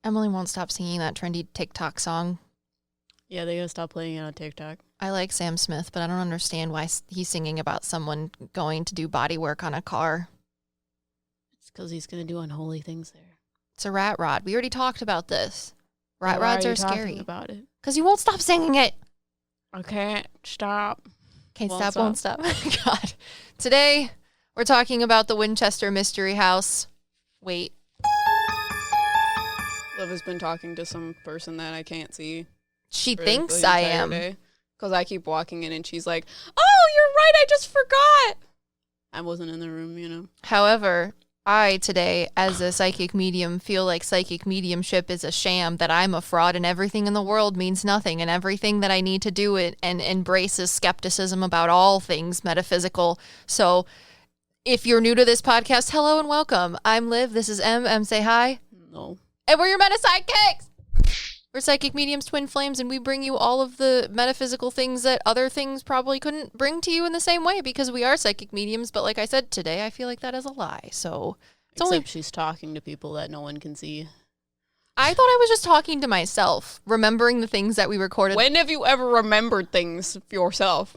Emily won't stop singing that trendy TikTok song. Yeah, they gotta stop playing it on TikTok. I like Sam Smith, but I don't understand why he's singing about someone going to do body work on a car. It's because he's gonna do unholy things there. It's a rat rod. We already talked about this. Rat rods are scary. About it? Because you won't stop singing it. Okay, stop. Can't stop, won't stop. God. Today, we're talking about the Winchester Mystery House. Wait. Liv has been talking to some person that I can't see. She thinks I am. Because I keep walking in and she's like, oh, you're right, I just forgot. I wasn't in the room, you know. However, I today, as a psychic medium, feel like psychic mediumship is a sham, that I'm a fraud and everything in the world means nothing, and everything that I need to do it and embrace is skepticism about all things metaphysical. So if you're new to this podcast, hello and welcome. I'm Liv. This is M. Say hi. No. And we're your meta sidekicks. We're psychic mediums, twin flames, and we bring you all of the metaphysical things that other things probably couldn't bring to you in the same way because we are psychic mediums. But like I said today, I feel like that is a lie. So Except she's talking to people that no one can see. I thought I was just talking to myself, remembering the things that we recorded. When have you ever remembered things yourself?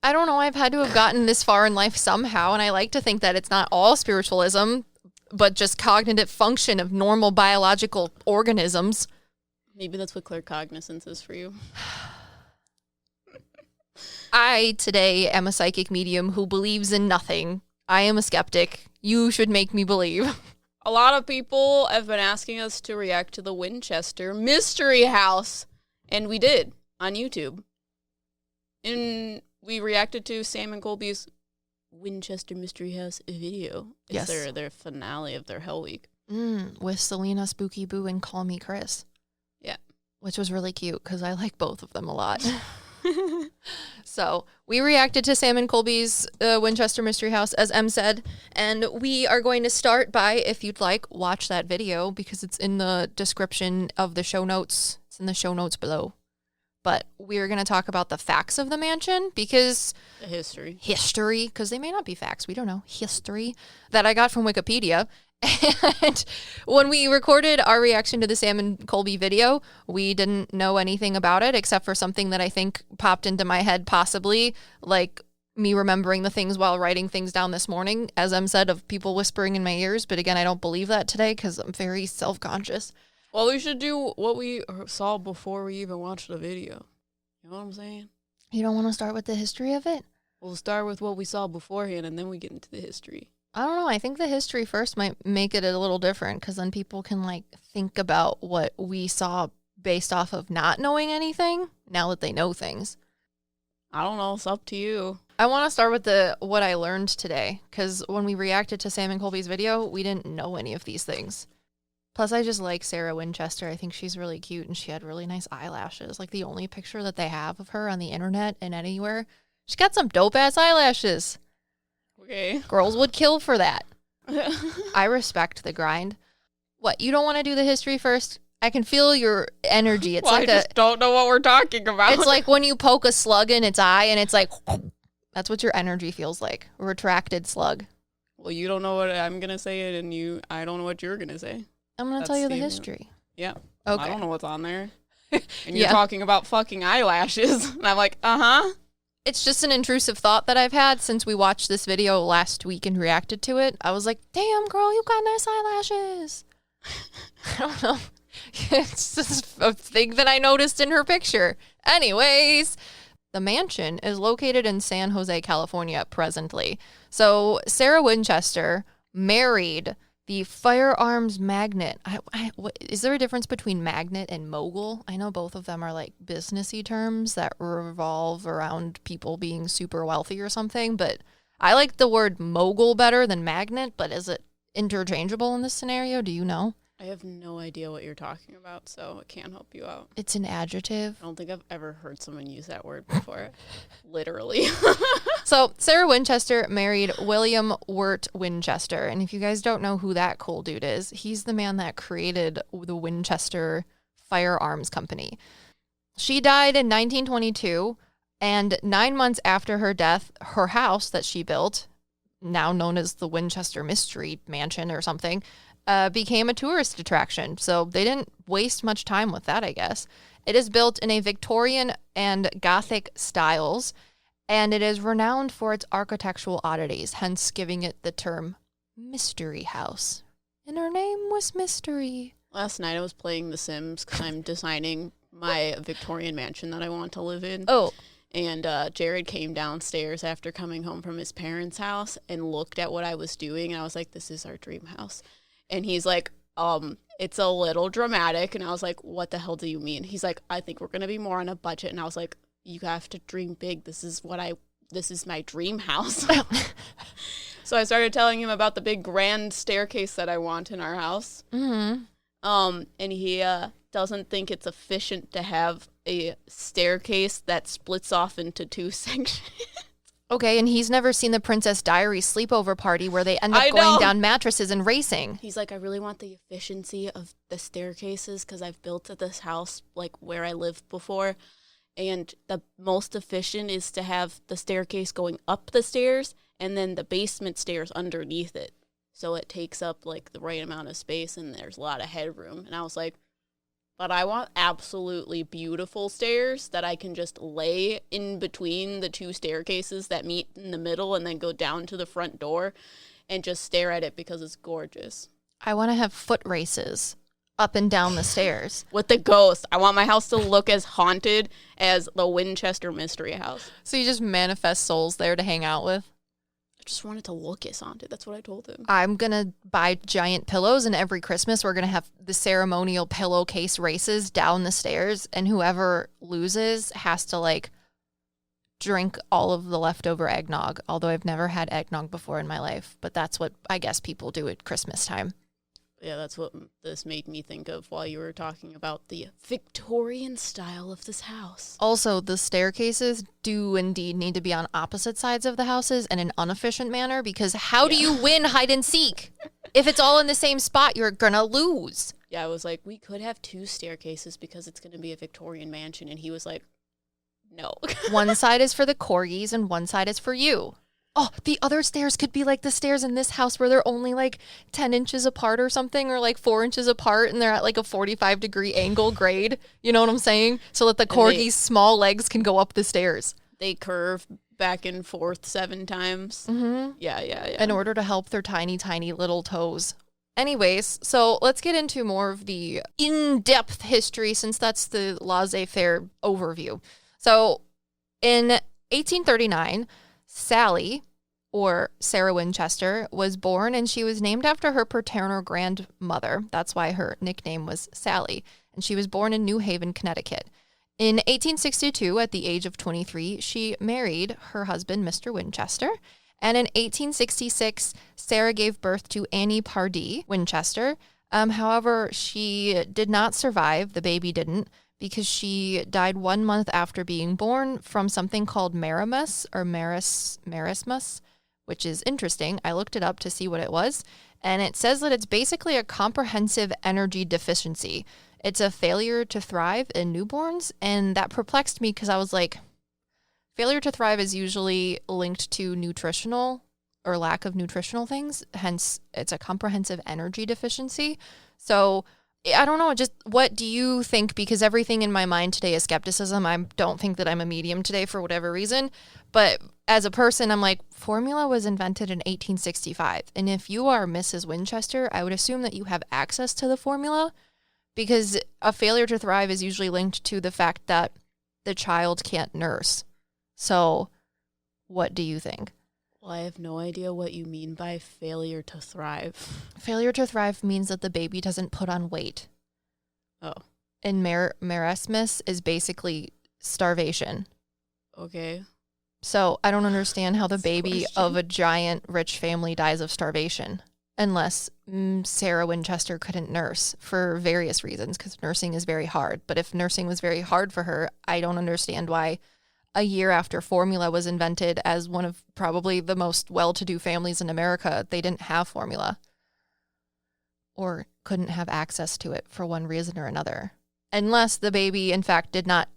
I don't know. I've had to have gotten this far in life somehow, and I like to think that it's not all spiritualism, but just cognitive function of normal biological organisms. Maybe that's what claircognizance is for you. I, today, am a psychic medium who believes in nothing. I am a skeptic. You should make me believe. A lot of people have been asking us to react to the Winchester Mystery House, and we did on YouTube. And we reacted to Sam and Colby's Winchester Mystery House video. It's their finale of their Hell Week. With Celina Spookyboo and Call Me Chris. Yeah. Which was really cute because I like both of them a lot. So we reacted to Sam and Colby's Winchester Mystery House, as Em said, and we are going to start by, if you'd like, watch that video because it's in the description of the show notes. It's in the show notes below. But we're going to talk about the facts of the mansion because... The history. History, because they may not be facts. We don't know. History that I got from Wikipedia. And when we recorded our reaction to the Sam and Colby video, we didn't know anything about it except for something that I think popped into my head possibly, like me remembering the things while writing things down this morning, as Em said, of people whispering in my ears. But again, I don't believe that today because I'm very self-conscious. Well, we should do what we saw before we even watched the video. You know what I'm saying? You don't want to start with the history of it? We'll start with what we saw beforehand, and then we get into the history. I don't know. I think the history first might make it a little different because then people can, like, think about what we saw based off of not knowing anything now that they know things. I don't know. It's up to you. I want to start with what I learned today because when we reacted to Sam and Colby's video, we didn't know any of these things. Plus, I just like Sarah Winchester. I think she's really cute, and she had really nice eyelashes. Like, the only picture that they have of her on the internet and anywhere, she's got some dope-ass eyelashes. Okay. Girls would kill for that. I respect the grind. What, you don't want to do the history first? I can feel your energy. It's I just don't know what we're talking about. It's like when you poke a slug in its eye, and it's like, that's what your energy feels like. A retracted slug. Well, you don't know what I'm going to say, and I don't know what you're going to say. I'm going to tell you the history. Yeah. Okay. I don't know what's on there. And you're talking about fucking eyelashes. And I'm like, uh-huh. It's just an intrusive thought that I've had since we watched this video last week and reacted to it. I was like, damn, girl, you got nice eyelashes. I don't know. It's just a thing that I noticed in her picture. Anyways, the mansion is located in San Jose, California, presently. So Sarah Winchester married the firearms magnate. Is there a difference between magnate and mogul? I know both of them are like businessy terms that revolve around people being super wealthy or something, but I like the word mogul better than magnate, but is it interchangeable in this scenario? Do you know? I have no idea what you're talking about, so I can't help you out. It's an adjective. I don't think I've ever heard someone use that word before. Literally. So Sarah Winchester married William Wirt Winchester. And if you guys don't know who that cool dude is, he's the man that created the Winchester Firearms Company. She died in 1922, and 9 months after her death, her house that she built, now known as the Winchester Mystery Mansion or something, became a tourist attraction. So they didn't waste much time with that, I guess. It is built in a Victorian and Gothic styles, and it is renowned for its architectural oddities, hence giving it the term Mystery House. And her name was Mystery. Last night I was playing The Sims because I'm designing my Victorian mansion that I want to live in. Oh. And Jared came downstairs after coming home from his parents' house and looked at what I was doing. And I was like, this is our dream house. And he's like, it's a little dramatic. And I was like, what the hell do you mean? He's like, I think we're going to be more on a budget. And I was like, you have to dream big. This is my dream house. So I started telling him about the big grand staircase that I want in our house. Mm-hmm. And he doesn't think it's efficient to have a staircase that splits off into two sections. Okay, and he's never seen the Princess Diaries sleepover party where they end up going down mattresses and racing. He's like, I really want the efficiency of the staircases because I've built this house like where I lived before. And the most efficient is to have the staircase going up the stairs and then the basement stairs underneath it. So it takes up like the right amount of space and there's a lot of headroom. And I was like, but I want absolutely beautiful stairs that I can just lay in between the two staircases that meet in the middle and then go down to the front door and just stare at it because it's gorgeous. I want to have foot races up and down the stairs. With the ghost. I want my house to look as haunted as the Winchester Mystery House. So you just manifest souls there to hang out with? I just wanted to look as haunted. That's what I told him. I'm going to buy giant pillows, and every Christmas we're going to have the ceremonial pillowcase races down the stairs, and whoever loses has to, like, drink all of the leftover eggnog, although I've never had eggnog before in my life, but that's what I guess people do at Christmas time. Yeah, that's what this made me think of while you were talking about the Victorian style of this house. Also, the staircases do indeed need to be on opposite sides of the houses in an inefficient manner, because how do you win hide and seek? If it's all in the same spot, you're gonna lose. Yeah, I was like, we could have two staircases because it's going to be a Victorian mansion. And he was like, no. One side is for the corgis and one side is for you. Oh, the other stairs could be like the stairs in this house where they're only like 10 inches apart or something, or like 4 inches apart, and they're at like a 45-degree angle grade. You know what I'm saying? So that the corgi's small legs can go up the stairs. They curve back and forth 7 times. Mm-hmm. Yeah. In order to help their tiny, tiny little toes. Anyways, so let's get into more of the in-depth history, since that's the laissez-faire overview. So in 1839, Sally, or Sarah Winchester, was born, and she was named after her paternal grandmother. That's why her nickname was Sally. And she was born in New Haven, Connecticut. In 1862, at the age of 23, she married her husband, Mr. Winchester. And in 1866, Sarah gave birth to Annie Pardee Winchester. However, she did not survive. The baby didn't, because she died 1 month after being born from something called marasmus, which is interesting. I looked it up to see what it was, and it says that it's basically a comprehensive energy deficiency. It's a failure to thrive in newborns, and that perplexed me because I was like, failure to thrive is usually linked to nutritional or lack of nutritional things, hence it's a comprehensive energy deficiency. So I don't know, just what do you think? Because everything in my mind today is skepticism. I don't think that I'm a medium today for whatever reason. But as a person, I'm like, formula was invented in 1865. And if you are Mrs. Winchester, I would assume that you have access to the formula, because a failure to thrive is usually linked to the fact that the child can't nurse. So what do you think? Well, I have no idea what you mean by failure to thrive. Failure to thrive means that the baby doesn't put on weight. Oh. And marasmus is basically starvation. Okay. So I don't understand how the baby of a giant rich family dies of starvation, unless Sarah Winchester couldn't nurse for various reasons, because nursing is very hard. But if nursing was very hard for her, I don't understand why a year after formula was invented, as one of probably the most well-to-do families in America, they didn't have formula or couldn't have access to it for one reason or another. Unless the baby, in fact, did not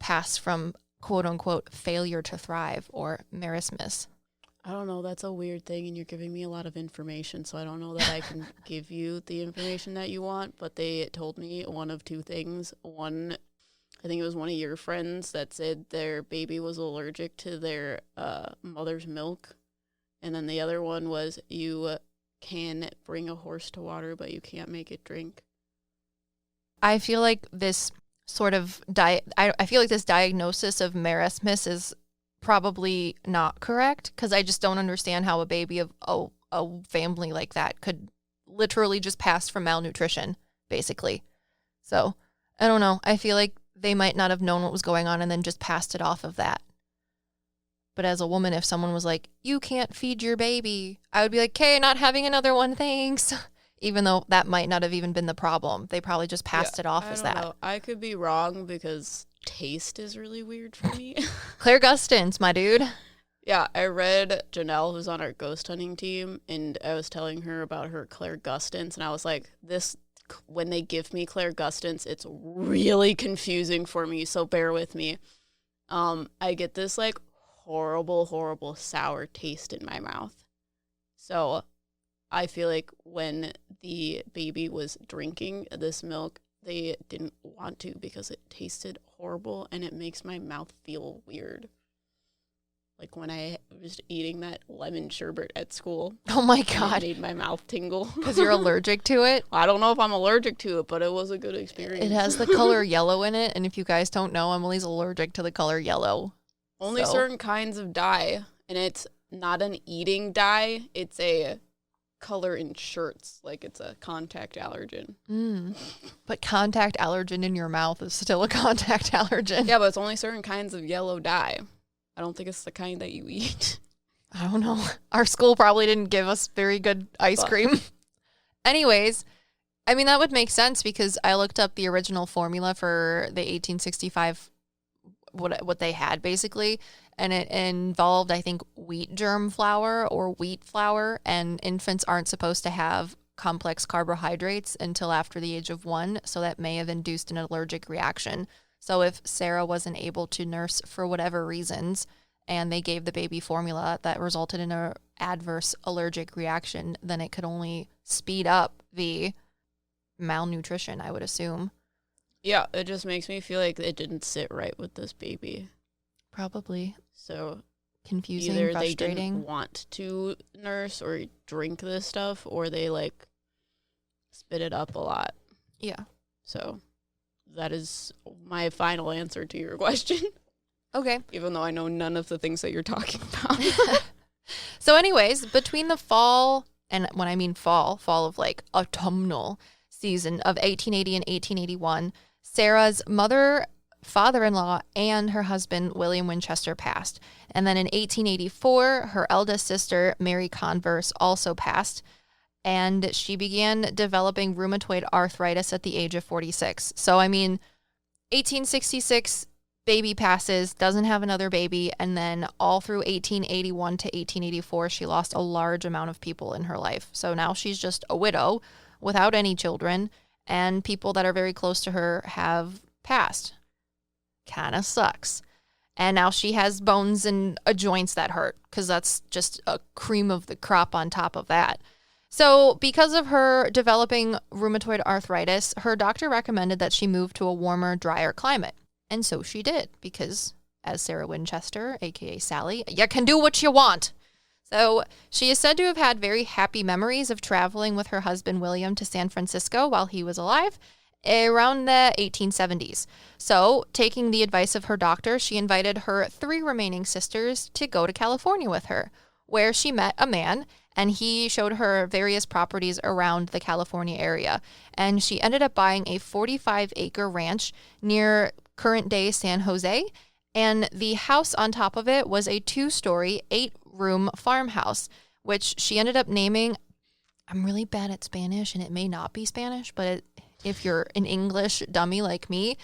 pass from quote-unquote failure to thrive or marasmus. I don't know. That's a weird thing, and you're giving me a lot of information, so I don't know that I can give you the information that you want, but they told me one of two things. One, I think it was one of your friends that said their baby was allergic to their mother's milk, and then the other one was you can bring a horse to water, but you can't make it drink. I feel like this sort of I feel like this diagnosis of marasmus is probably not correct, because I just don't understand how a baby of a family like that could literally just pass from malnutrition, basically. So, I don't know. I feel like they might not have known what was going on and then just passed it off of that. But as a woman, if someone was like, you can't feed your baby, I would be like, okay, not having another one, thanks. Even though that might not have even been the problem. They probably just passed it off as that. Know. I could be wrong because taste is really weird for me. Claire Gustins, my dude. Yeah, I read Janelle, who's on our ghost hunting team, and I was telling her about her Claire Gustins, and I was like, when they give me Claire Gustins, it's really confusing for me, so bear with me. I get this, like, horrible sour taste in my mouth. So I feel like when the baby was drinking this milk, they didn't want to because it tasted horrible and it makes my mouth feel weird. Like when I was eating that lemon sherbet at school. Oh my God. It made my mouth tingle. Because you're allergic to it? I don't know if I'm allergic to it, but it was a good experience. It has the color yellow in it. And if you guys don't know, Emily's allergic to the color yellow. Only certain kinds of dye. And it's not an eating dye. It's a color in shirts. Like it's a contact allergen. But contact allergen in your mouth is still a contact allergen. Yeah, but it's only certain kinds of yellow dye. I don't think it's the kind that you eat. I don't know. Our school probably didn't give us very good ice cream. Anyways, I mean, that would make sense because I looked up the original formula for the 1865, what they had basically, and it involved, I think, wheat germ flour or wheat flour, and infants aren't supposed to have complex carbohydrates until after the age of 1, so that may have induced an allergic reaction. So if Sarah wasn't able to nurse for whatever reasons, and they gave the baby formula that resulted in an adverse allergic reaction, then it could only speed up the malnutrition, I would assume. Yeah, it just makes me feel like it didn't sit right with this baby. Probably. So confusing, either frustrating. They didn't want to nurse or drink this stuff, or they like spit it up a lot. Yeah. So that is my final answer to your question. Okay. Even though I know none of the things that you're talking about. So anyways, between the fall, and when I mean fall of like autumnal season of 1880 and 1881, Sarah's father-in-law, and her husband, William Winchester, passed. And then in 1884, her eldest sister, Mary Converse, also passed. And she began developing rheumatoid arthritis at the age of 46. So, I mean, 1866, baby passes, doesn't have another baby, and then all through 1881 to 1884, she lost a large amount of people in her life. So now she's just a widow without any children, and people that are very close to her have passed. Kind of sucks. And now she has bones and joints that hurt, because that's just a cream of the crop on top of that. So because of her developing rheumatoid arthritis, her doctor recommended that she move to a warmer, drier climate. And so she did, because as Sarah Winchester, a.k.a. Sally, you can do what you want. So she is said to have had very happy memories of traveling with her husband, William, to San Francisco while he was alive around the 1870s. So taking the advice of her doctor, she invited her 3 remaining sisters to go to California with her, where she met a man, and he showed her various properties around the California area. And she ended up buying a 45-acre ranch near current-day San Jose, and the house on top of it was a 2-story, 8-room farmhouse, which she ended up naming, I'm really bad at Spanish, and it may not be Spanish, but if you're an English dummy like me,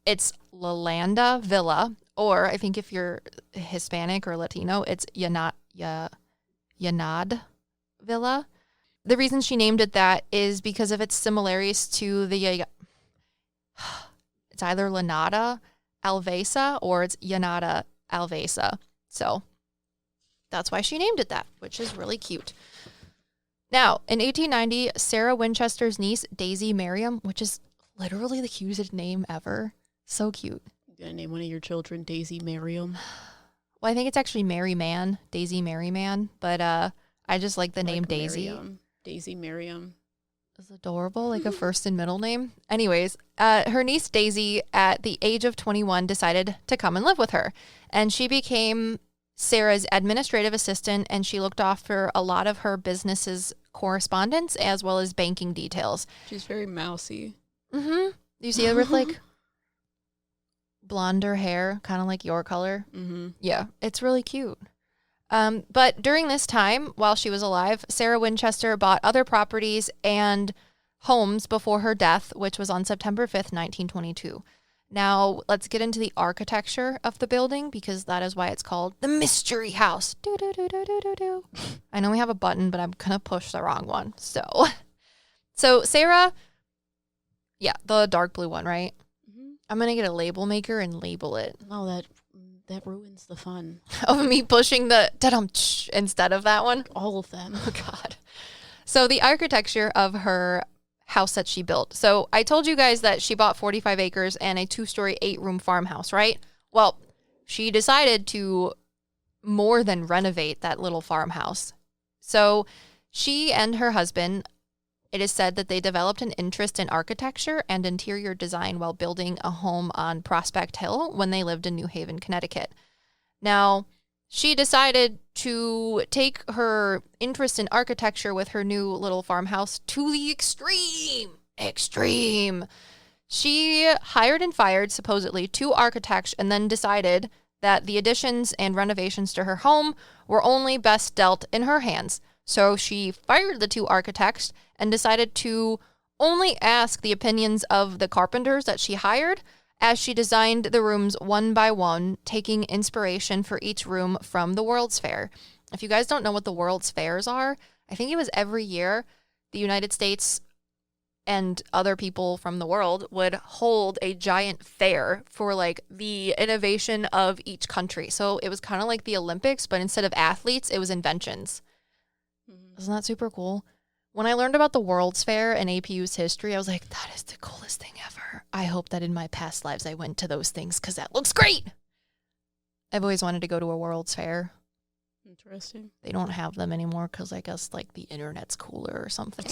it's La Landa Villa, or I think if you're Hispanic or Latino, it's Yanad Villa. The reason she named it that is because of its similarities to the it's either Lanada Alvesa or it's Yanada Alvesa. So that's why she named it that, which is really cute. Now, in 1890, Sarah Winchester's niece, Daisy Merriam, which is literally the cutest name ever. So cute. You gonna name one of your children Daisy Merriam? Well, I think it's actually Merryman, Daisy Merryman, but I just like the name Daisy. Merriam. Daisy Merriam. It's adorable, like a first and middle name. Anyways, her niece Daisy, at the age of 21, decided to come and live with her. And she became Sarah's administrative assistant, and she looked after a lot of her business's correspondence as well as banking details. She's very mousy. Mm-hmm. You see her with like blonder hair, kind of like your color. Mm-hmm. Yeah, it's really cute. But during this time, while she was alive, Sarah Winchester bought other properties and homes before her death, which was on September 5th, 1922. Now, let's get into the architecture of the building, because that is why it's called the Mystery House. Do-do-do-do-do-do-do. I know we have a button, but I'm going to push the wrong one. So Sarah, yeah, the dark blue one, right? Mm-hmm. I'm going to get a label maker and label it. No, that ruins the fun. Of me pushing the da-dum instead of that one? All of them. Oh, God. So the architecture of her house that she built. So I told you guys that she bought 45 acres and a 2-story, 8-room farmhouse, right? Well, she decided to more than renovate that little farmhouse. So she and her husband, it is said that they developed an interest in architecture and interior design while building a home on Prospect Hill when they lived in New Haven, Connecticut. Now, she decided to take her interest in architecture with her new little farmhouse to the extreme. She hired and fired, supposedly, 2 architects and then decided that the additions and renovations to her home were only best dealt in her hands. So she fired the 2 architects and decided to only ask the opinions of the carpenters that she hired, as she designed the rooms one by one, taking inspiration for each room from the World's Fair. If you guys don't know what the World's Fairs are, I think it was every year the United States and other people from the world would hold a giant fair for like the innovation of each country. So it was kind of like the Olympics, but instead of athletes, it was inventions. Mm-hmm. Isn't that super cool? When I learned about the World's Fair and APU's history, I was like, that is the coolest thing ever. I hope that in my past lives I went to those things because that looks great. I've always wanted to go to a World's Fair. Interesting. They don't have them anymore because I guess like the internet's cooler or something.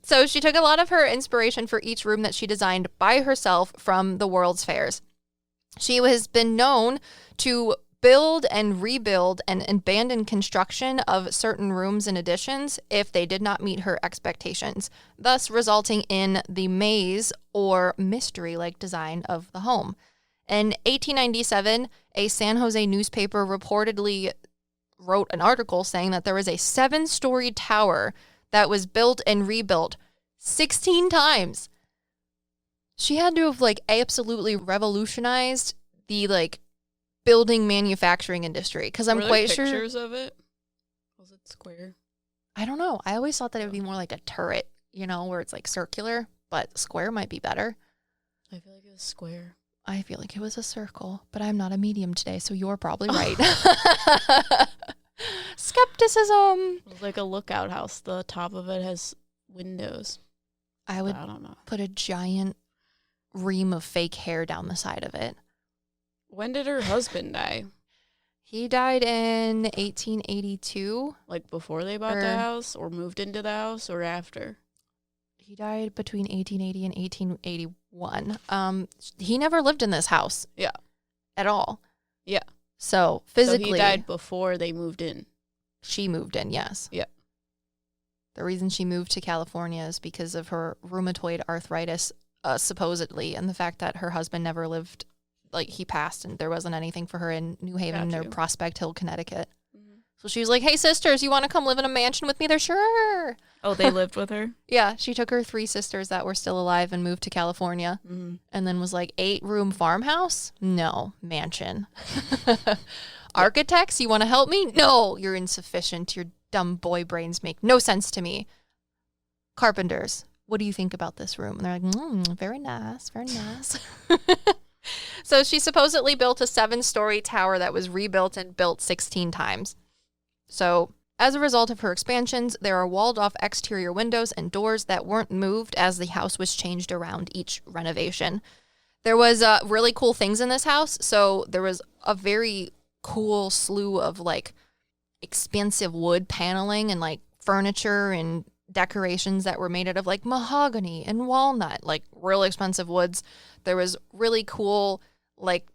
So she took a lot of her inspiration for each room that she designed by herself from the World's Fairs. She has been known to build and rebuild and abandon construction of certain rooms and additions if they did not meet her expectations, thus resulting in the maze or mystery-like design of the home. In 1897, a San Jose newspaper reportedly wrote an article saying that there was a 7-story tower that was built and rebuilt 16 times. She had to have like absolutely revolutionized the like building manufacturing industry, because I'm quite sure. Pictures of it? Was it square? I don't know. I always thought that it would be more like a turret, you know, where it's like circular, but square might be better. I feel like it was square. I feel like it was a circle, but I'm not a medium today, so you're probably right. Skepticism. It was like a lookout house. The top of it has windows. I don't know. Put a giant ream of fake hair down the side of it. When did her husband die? He died in 1882. Like before they bought the house, or moved into the house, or after? He died between 1880 and 1881. He never lived in this house. Yeah. At all. Yeah. So physically. So he died before they moved in. She moved in, yes. Yeah. The reason she moved to California is because of her rheumatoid arthritis, supposedly, and the fact that her husband never lived, like he passed and there wasn't anything for her in New Haven or Prospect Hill, Connecticut. Mm-hmm. So she was like, hey, sisters, you want to come live in a mansion with me? They're sure. Oh, they lived with her? Yeah, she took her 3 sisters that were still alive and moved to California. Mm-hmm. And then was like, 8-room farmhouse? No, mansion. Architects, you want to help me? No, you're insufficient. Your dumb boy brains make no sense to me. Carpenters, what do you think about this room? And they're like, very nice, very nice. So she supposedly built a 7-story tower that was rebuilt and built 16 times. So as a result of her expansions, there are walled-off exterior windows and doors that weren't moved as the house was changed around each renovation. There was really cool things in this house. So there was a very cool slew of like expensive wood paneling and like furniture and decorations that were made out of like mahogany and walnut, like real expensive woods. There was really cool like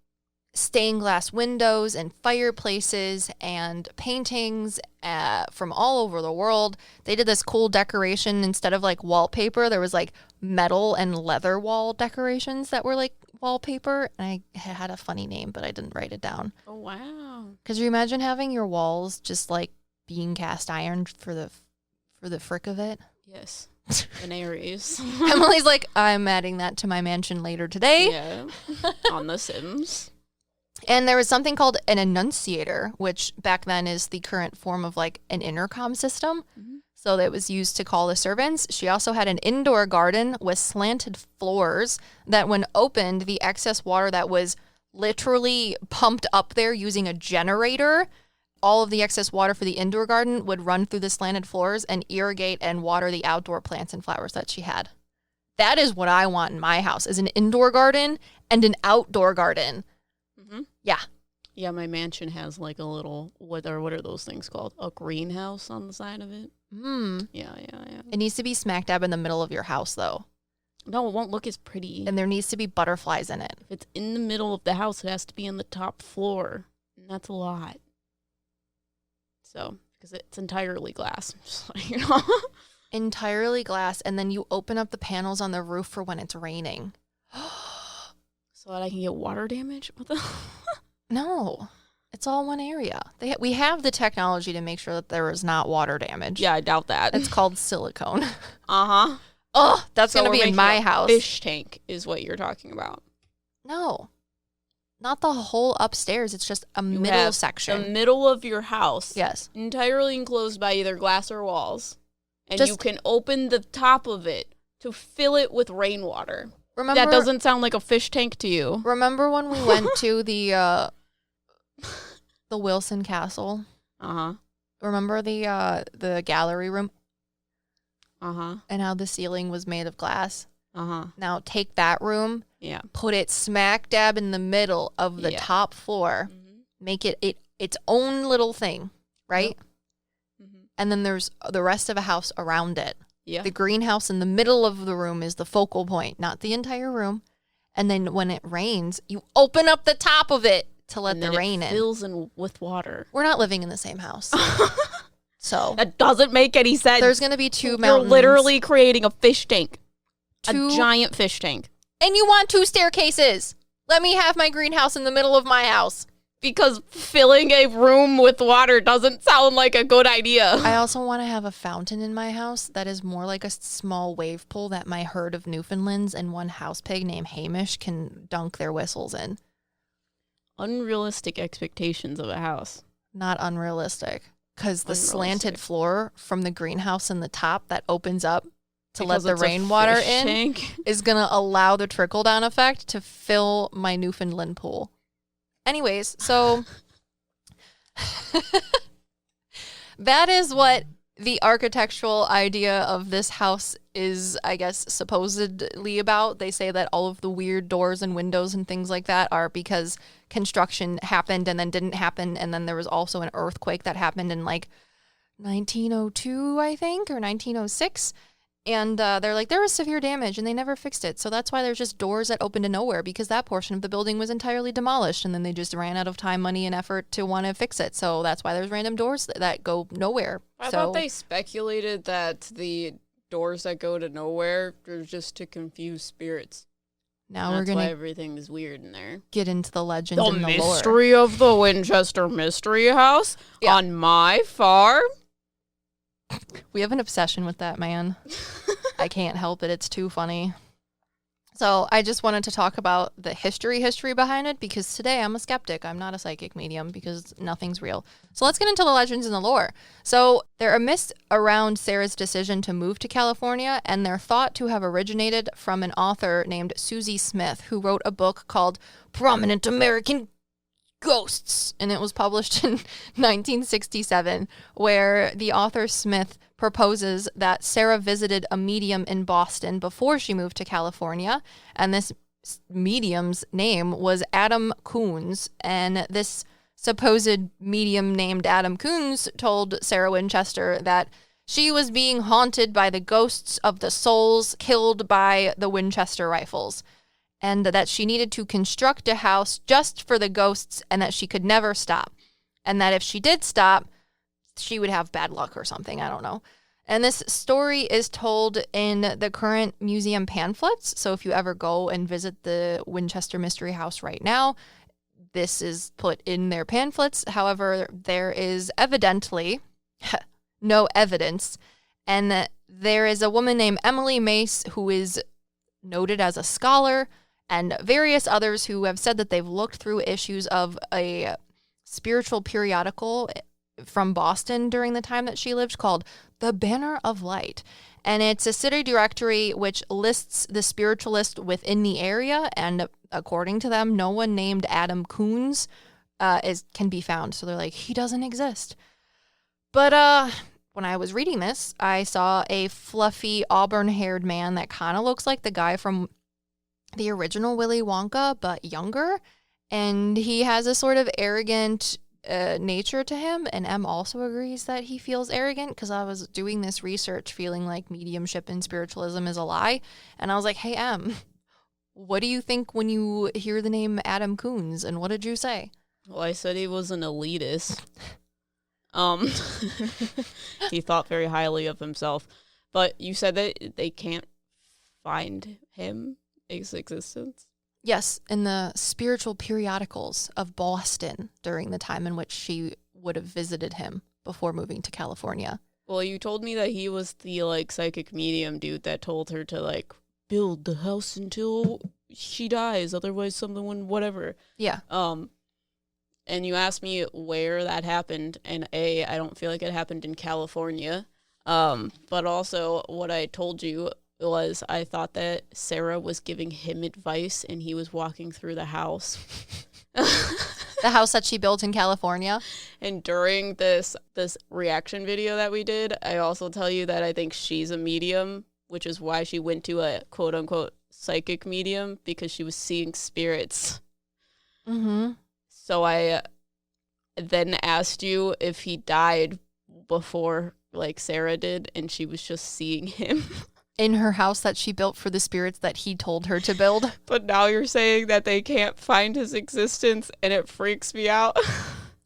stained glass windows and fireplaces and paintings from all over the world. They did this cool decoration instead of like wallpaper. There was like metal and leather wall decorations that were like wallpaper. And I had a funny name, but I didn't write it down. Oh, wow. Because you imagine having your walls just like being cast iron for the frick of it? Yes. Canaries. Emily's like, I'm adding that to my mansion later today. Yeah. On The Sims. And there was something called an annunciator, which back then is the current form of like an intercom system. Mm-hmm. So that was used to call the servants. She also had an indoor garden with slanted floors that when opened, the excess water that was literally pumped up there using a generator, all of the excess water for the indoor garden would run through the slanted floors and irrigate and water the outdoor plants and flowers that she had. That is what I want in my house, is an indoor garden and an outdoor garden. Mm-hmm. Yeah. Yeah, my mansion has like a little, what are those things called? A greenhouse on the side of it. Yeah. It needs to be smack dab in the middle of your house, though. No, it won't look as pretty. And there needs to be butterflies in it. If it's in the middle of the house, it has to be on the top floor. And that's a lot. So, because it's entirely glass. Just like, you know. Entirely glass, and then you open up the panels on the roof for when it's raining. So that I can get water damage? What the? No. It's all one area. We have the technology to make sure that there is not water damage. Yeah, I doubt that. It's called silicone. Uh-huh. Oh, that's so going to be in my house. Fish tank is what you're talking about. No. Not the whole upstairs. It's just a middle section. The middle of your house. Yes. Entirely enclosed by either glass or walls. And you can open the top of it to fill it with rainwater. Remember, that doesn't sound like a fish tank to you. Remember when we went to the Wilson Castle? Uh-huh. Remember the gallery room? Uh-huh. And how the ceiling was made of glass? Uh-huh. Now take that room, put it smack dab in the middle of the top floor, make it its own little thing, right? Yep. And then there's the rest of a house around it. Yeah. The greenhouse in the middle of the room is the focal point, not the entire room. And then when it rains, you open up the top of it to let the rain in. It fills in with water. We're not living in the same house. So that doesn't make any sense. There's going to be two mountains. You're literally creating a fish tank. A giant fish tank. And you want 2 staircases. Let me have my greenhouse in the middle of my house. Because filling a room with water doesn't sound like a good idea. I also want to have a fountain in my house that is more like a small wave pool that my herd of Newfoundlands and one house pig named Hamish can dunk their whistles in. Unrealistic expectations of a house. Not unrealistic. Because the slanted floor from the greenhouse in the top that opens up to let the rainwater in is going to allow the trickle-down effect to fill my Newfoundland pool. Anyways, so that is what the architectural idea of this house is, I guess, supposedly about. They say that all of the weird doors and windows and things like that are because construction happened and then didn't happen. And then there was also an earthquake that happened in like 1902, I think, or 1906. And they're like, there was severe damage and they never fixed it. So that's why there's just doors that open to nowhere, because that portion of the building was entirely demolished. And then they just ran out of time, money, and effort to want to fix it. So that's why there's random doors that go nowhere. I thought they speculated that the doors that go to nowhere are just to confuse spirits. Now we're going to everything is weird in there. Get into the legend and the lore. The mystery of the Winchester Mystery House on my farm. We have an obsession with that, man. I can't help it. It's too funny. So I just wanted to talk about the history behind it, because today I'm a skeptic. I'm not a psychic medium because nothing's real. So let's get into the legends and the lore. So there are myths around Sarah's decision to move to California, and they're thought to have originated from an author named Susie Smith, who wrote a book called Prominent American Ghosts, and it was published in 1967, where the author Smith proposes that Sarah visited a medium in Boston before she moved to California, and this medium's name was Adam Coons, and this supposed medium named Adam Coons told Sarah Winchester that she was being haunted by the ghosts of the souls killed by the Winchester rifles, and that she needed to construct a house just for the ghosts, and that she could never stop, and that if she did stop, she would have bad luck or something. I don't know. And this story is told in the current museum pamphlets. So if you ever go and visit the Winchester Mystery House right now, this is put in their pamphlets. However, there is evidently no evidence. And there is a woman named Emily Mace who is noted as a scholar, and various others who have said that they've looked through issues of a spiritual periodical from Boston during the time that she lived called The Banner of Light. And it's a city directory which lists the spiritualist within the area, and according to them, no one named Adam Coons can be found. So they're like, he doesn't exist. But when I was reading this, I saw a fluffy auburn-haired man that kind of looks like the guy from the original Willy Wonka, but younger. And he has a sort of arrogant nature to him, and Em also agrees that he feels arrogant, because I was doing this research feeling like mediumship and spiritualism is a lie, and I was like, hey Em, what do you think when you hear the name Adam Coons, and what did you say? Well, I said he was an elitist. He thought very highly of himself, but you said that they can't find his existence. Yes, in the spiritual periodicals of Boston during the time in which she would have visited him before moving to California. Well, you told me that he was the, psychic medium dude that told her to, build the house until she dies, otherwise someone, whatever. Yeah. And you asked me where that happened, and I don't feel like it happened in California. But also what I told you was I thought that Sarah was giving him advice and he was walking through the house. The house that she built in California. And during this reaction video that we did, I also tell you that I think she's a medium, which is why she went to a quote-unquote psychic medium, because she was seeing spirits. Mm-hmm. So I then asked you if he died before, Sarah did, and she was just seeing him. In her house that she built for the spirits that he told her to build. But now you're saying that they can't find his existence, and it freaks me out.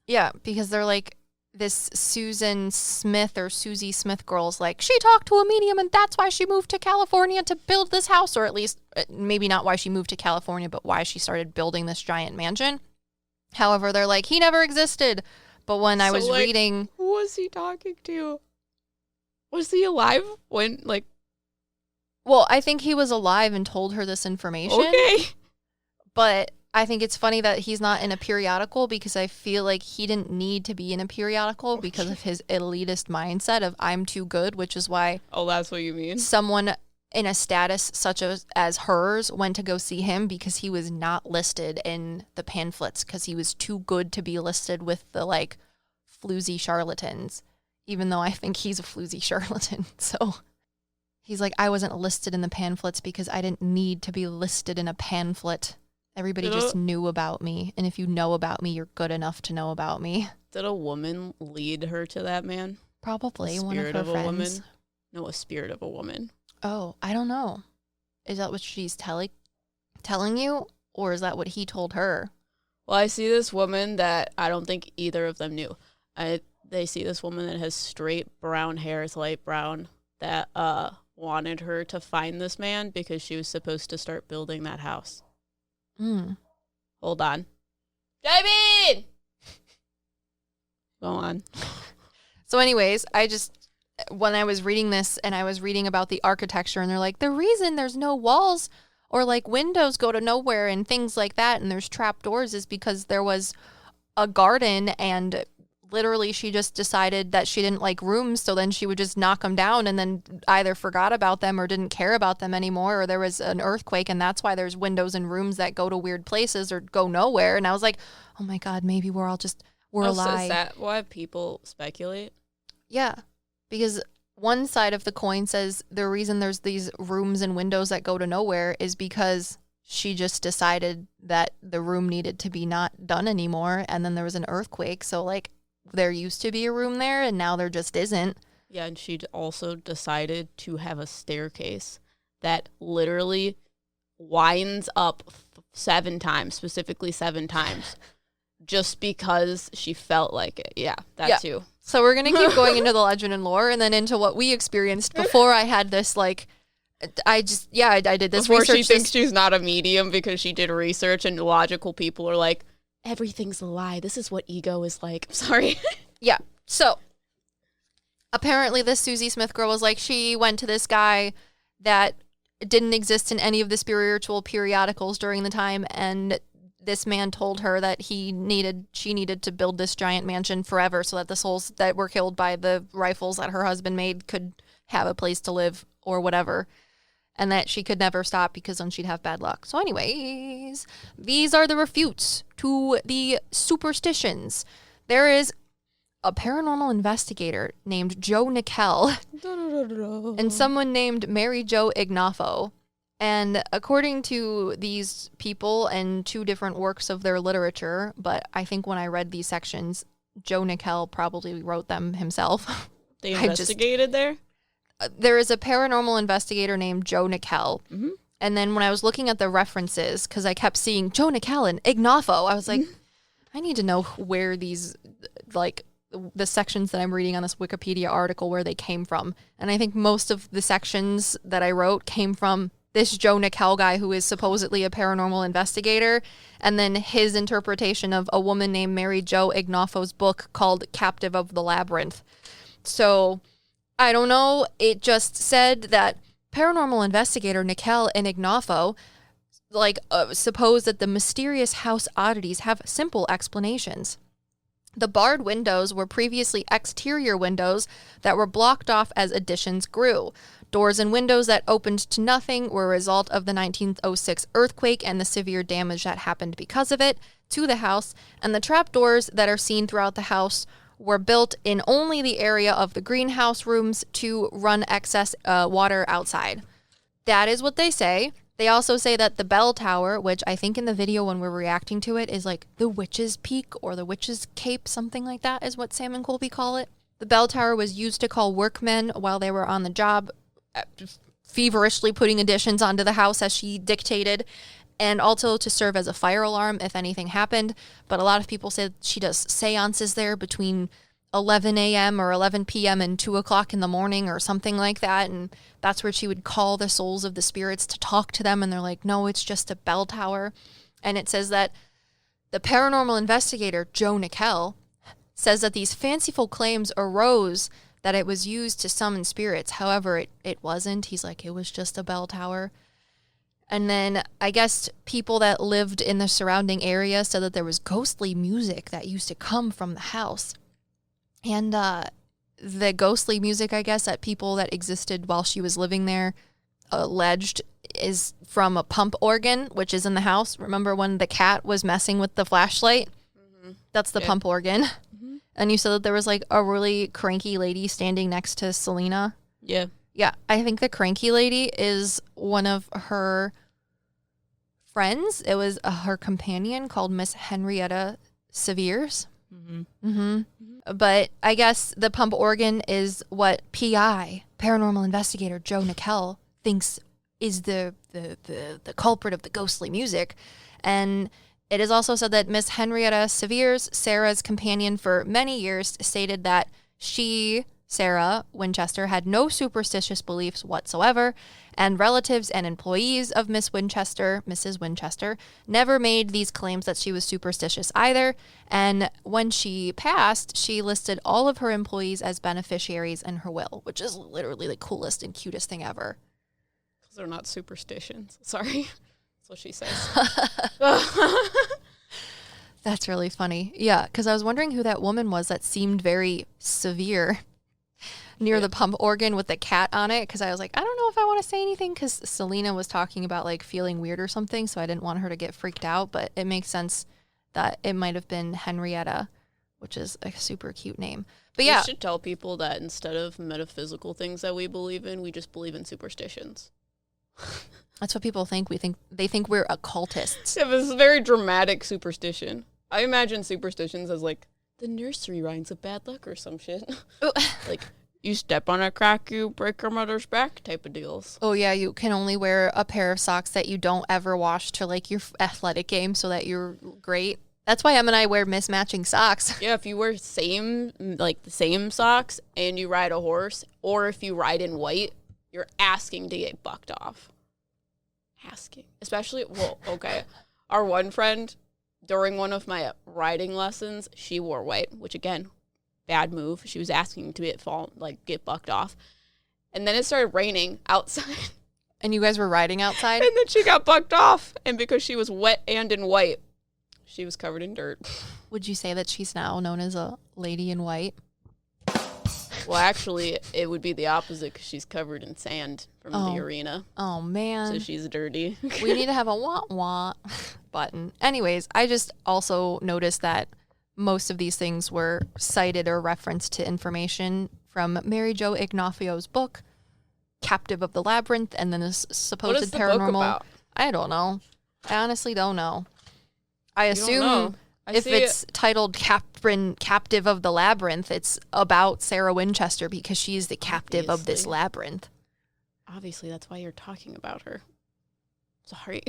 Yeah, because they're like, this Susan Smith or Susie Smith girl's like, she talked to a medium and that's why she moved to California to build this house, or at least maybe not why she moved to California, but why she started building this giant mansion. However, they're like, he never existed. But when I was reading... Who was he talking to? Was he alive when, Well, I think he was alive and told her this information. Okay. But I think it's funny that he's not in a periodical, because I feel like he didn't need to be in a periodical because of his elitist mindset of I'm too good, which is why... Oh, that's what you mean? Someone in a status such as hers went to go see him, because he was not listed in the pamphlets because he was too good to be listed with the, floozy charlatans, even though I think he's a floozy charlatan, so... He's like, I wasn't listed in the pamphlets because I didn't need to be listed in a pamphlet. Everybody just knew about me. And if you know about me, you're good enough to know about me. Did a woman lead her to that man? Probably one of her friends. Woman? No, a spirit of a woman. Oh, I don't know. Is that what she's telling you? Or is that what he told her? Well, I see this woman that I don't think either of them knew. They see this woman that has straight brown hair, it's light brown, that wanted her to find this man because she was supposed to start building that house. Hold on. David! Go on. So anyways, when I was reading this and I was reading about the architecture, and they're like, the reason there's no walls or like windows go to nowhere and things like that, and there's trapdoors, is because there was a garden and literally she just decided that she didn't like rooms, so then she would just knock them down and then either forgot about them or didn't care about them anymore, or there was an earthquake and that's why there's windows in rooms that go to weird places or go nowhere. And I was like, oh my God, maybe we're a lie. So is that why people speculate? Yeah, because one side of the coin says the reason there's these rooms and windows that go to nowhere is because she just decided that the room needed to be not done anymore, and then there was an earthquake, so like there used to be a room there and now there just isn't. Yeah, and she also decided to have a staircase that literally winds up 7 times, specifically 7 times, just because she felt like it. Yeah, that too. So we're going to keep going into the legend and lore and then into what we experienced before I had this, like, I did this before research. She thinks she's not a medium because she did research, and logical people are like, everything's a lie. This is what ego is like. Sorry. Yeah. So apparently this Susie Smith girl was like, she went to this guy that didn't exist in any of the spiritual periodicals during the time, and this man told her that she needed to build this giant mansion forever so that the souls that were killed by the rifles that her husband made could have a place to live or whatever, and that she could never stop because then she'd have bad luck. So anyways, these are the refutes to the superstitions. There is a paranormal investigator named Joe Nickel and someone named Mary Jo Ignafo. And according to these people and 2 different works of their literature, but I think when I read these sections, Joe Nickel probably wrote them himself. They investigated there? There is a paranormal investigator named Joe Nickel. Mm-hmm. And then when I was looking at the references, because I kept seeing Joe Nickel and Ignafo, I was like, I need to know where these, like, the sections that I'm reading on this Wikipedia article, where they came from. And I think most of the sections that I wrote came from this Joe Nickel guy who is supposedly a paranormal investigator, and then his interpretation of a woman named Mary Jo Ignafo's book called Captive of the Labyrinth. So I don't know. It just said that paranormal investigator Nickel and Ignafo suppose that the mysterious house oddities have simple explanations. The barred windows were previously exterior windows that were blocked off as additions grew. Doors and windows that opened to nothing were a result of the 1906 earthquake and the severe damage that happened because of it to the house, and the trapdoors that are seen throughout the house were built in only the area of the greenhouse rooms to run excess water outside. That is what they say. They also say that the bell tower, which I think in the video when we're reacting to it is like the Witch's Peak or the Witch's Cape, something like that is what Sam and Colby call it. The bell tower was used to call workmen while they were on the job, feverishly putting additions onto the house as she dictated, and also to serve as a fire alarm if anything happened. But a lot of people say she does seances there between 11 a.m. or 11 p.m. and 2 o'clock in the morning or something like that, and that's where she would call the souls of the spirits to talk to them, and they're like, no, it's just a bell tower. And it says that the paranormal investigator, Joe Nickel, says that these fanciful claims arose that it was used to summon spirits. However, it wasn't. He's like, it was just a bell tower. And then I guess people that lived in the surrounding area said that there was ghostly music that used to come from the house. And the ghostly music, I guess, that people that existed while she was living there alleged is from a pump organ, which is in the house. Remember when the cat was messing with the flashlight? Mm-hmm. That's the pump organ. Mm-hmm. And you said that there was like a really cranky lady standing next to Celina. Yeah. Yeah, I think the cranky lady is one of her friends. It was her companion called Miss Henrietta Seviers. Mm-hmm. Mm-hmm. But I guess the pump organ is what PI, paranormal investigator Joe Nickel, thinks is the culprit of the ghostly music. And it is also said that Miss Henrietta Seviers, Sarah's companion for many years, stated that she, Sarah Winchester, had no superstitious beliefs whatsoever, and relatives and employees of Mrs. Winchester, never made these claims that she was superstitious either. And when she passed, she listed all of her employees as beneficiaries in her will, which is literally the coolest and cutest thing ever. They're not superstitions. Sorry. That's what she says. That's really funny. Yeah, because I was wondering who that woman was that seemed very severe near the pump organ with the cat on it, because I was like, I don't know if I want to say anything, because Celina was talking about like feeling weird or something, so I didn't want her to get freaked out, but it makes sense that it might have been Henrietta, which is a super cute name. But yeah. We should tell people that instead of metaphysical things that we believe in, we just believe in superstitions. That's what people think. They think we're occultists. Yeah, but it's a very dramatic superstition. I imagine superstitions as like the nursery rhymes of bad luck or some shit. Like, you step on a crack, you break your mother's back type of deals. Oh, yeah, you can only wear a pair of socks that you don't ever wash to, like, your athletic game so that you're great. That's why Em and I wear mismatching socks. Yeah, if you wear the same socks and you ride a horse, or if you ride in white, you're asking to get bucked off. Asking. Especially, well, okay. Our one friend, during one of my riding lessons, she wore white, which, again, bad move. She was asking to get bucked off. And then it started raining outside. And you guys were riding outside? And then she got bucked off. And because she was wet and in white, she was covered in dirt. Would you say that she's now known as a lady in white? Well, actually, it would be the opposite because she's covered in sand from the arena. Oh, man. So she's dirty. We need to have a wah-wah button. Anyways, I just also noticed that most of these things were cited or referenced to information from Mary Jo Ignafio's book, Captive of the Labyrinth, and then this supposed what is the paranormal. Book about? I don't know. I honestly don't know. I assume know. if it's titled Captive of the Labyrinth, it's about Sarah Winchester because she's the captive of this labyrinth. Obviously, that's why you're talking about her. Sorry.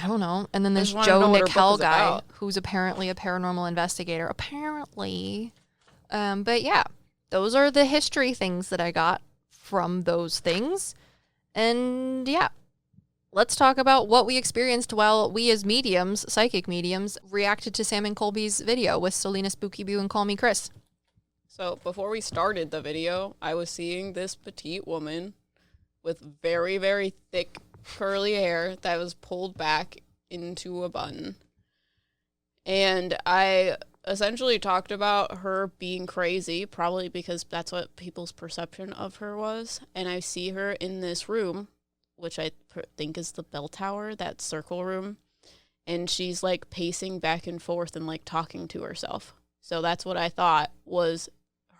I don't know. And then there's I Joe know Nickel guy, who's apparently a paranormal investigator. Apparently. But yeah, those are the history things that I got from those things. And yeah, let's talk about what we experienced while we as mediums, psychic mediums, reacted to Sam Colby's video with Celina Spookyboo and Call Me Chris. So before we started the video, I was seeing this petite woman with very, very thick curly hair that was pulled back into a bun. And I essentially talked about her being crazy, probably because that's what people's perception of her was. And I see her in this room, which I think is the bell tower, that circle room. And she's like pacing back and forth and like talking to herself. So that's what I thought was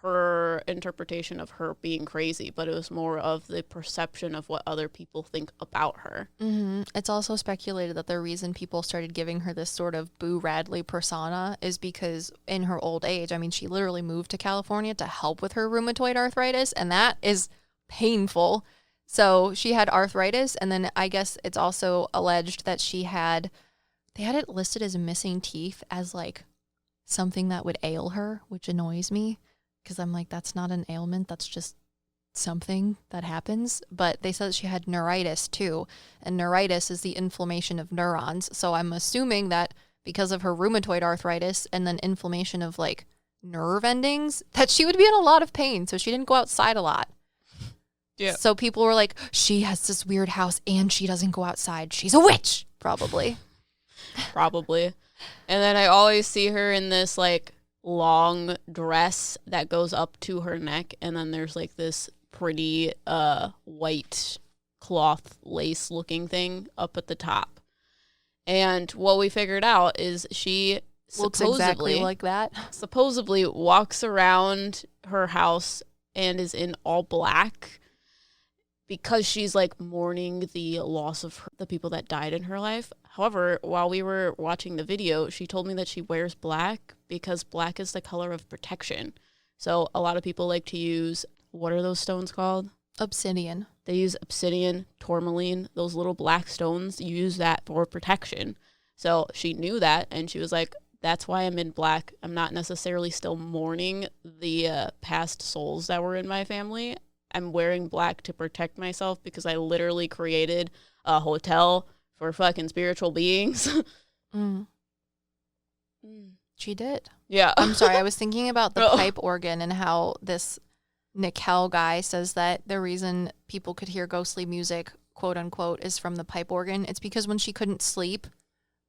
her interpretation of her being crazy, but it was more of the perception of what other people think about her. Mm-hmm. It's also speculated that the reason people started giving her this sort of Boo Radley persona is because in her old age, I mean, she literally moved to California to help with her rheumatoid arthritis, and that is painful. So she had arthritis, and then I guess it's also alleged that they had it listed as missing teeth as like something that would ail her, which annoys me. Because I'm like, that's not an ailment. That's just something that happens. But they said that she had neuritis too. And neuritis is the inflammation of neurons. So I'm assuming that because of her rheumatoid arthritis and then inflammation of like nerve endings, that she would be in a lot of pain. So she didn't go outside a lot. Yeah. So people were like, she has this weird house and she doesn't go outside. She's a witch. Probably. Probably. And then I always see her in this like long dress that goes up to her neck, and then there's like this pretty white cloth lace looking thing up at the top. And what we figured out is she looks exactly like that. Supposedly walks around her house and is in all black because she's like mourning the loss of the people that died in her life. However, while we were watching the video, she told me that she wears black because black is the color of protection. So a lot of people like to use, what are those stones called? Obsidian. They use obsidian, tourmaline, those little black stones, use that for protection. So she knew that, and she was like, that's why I'm in black. I'm not necessarily still mourning the past souls that were in my family. I'm wearing black to protect myself because I literally created a hotel for fucking spiritual beings. She did. Yeah. I'm sorry. I was thinking about the pipe organ and how this Nickel guy says that the reason people could hear ghostly music quote unquote, is from the pipe organ. It's because when she couldn't sleep,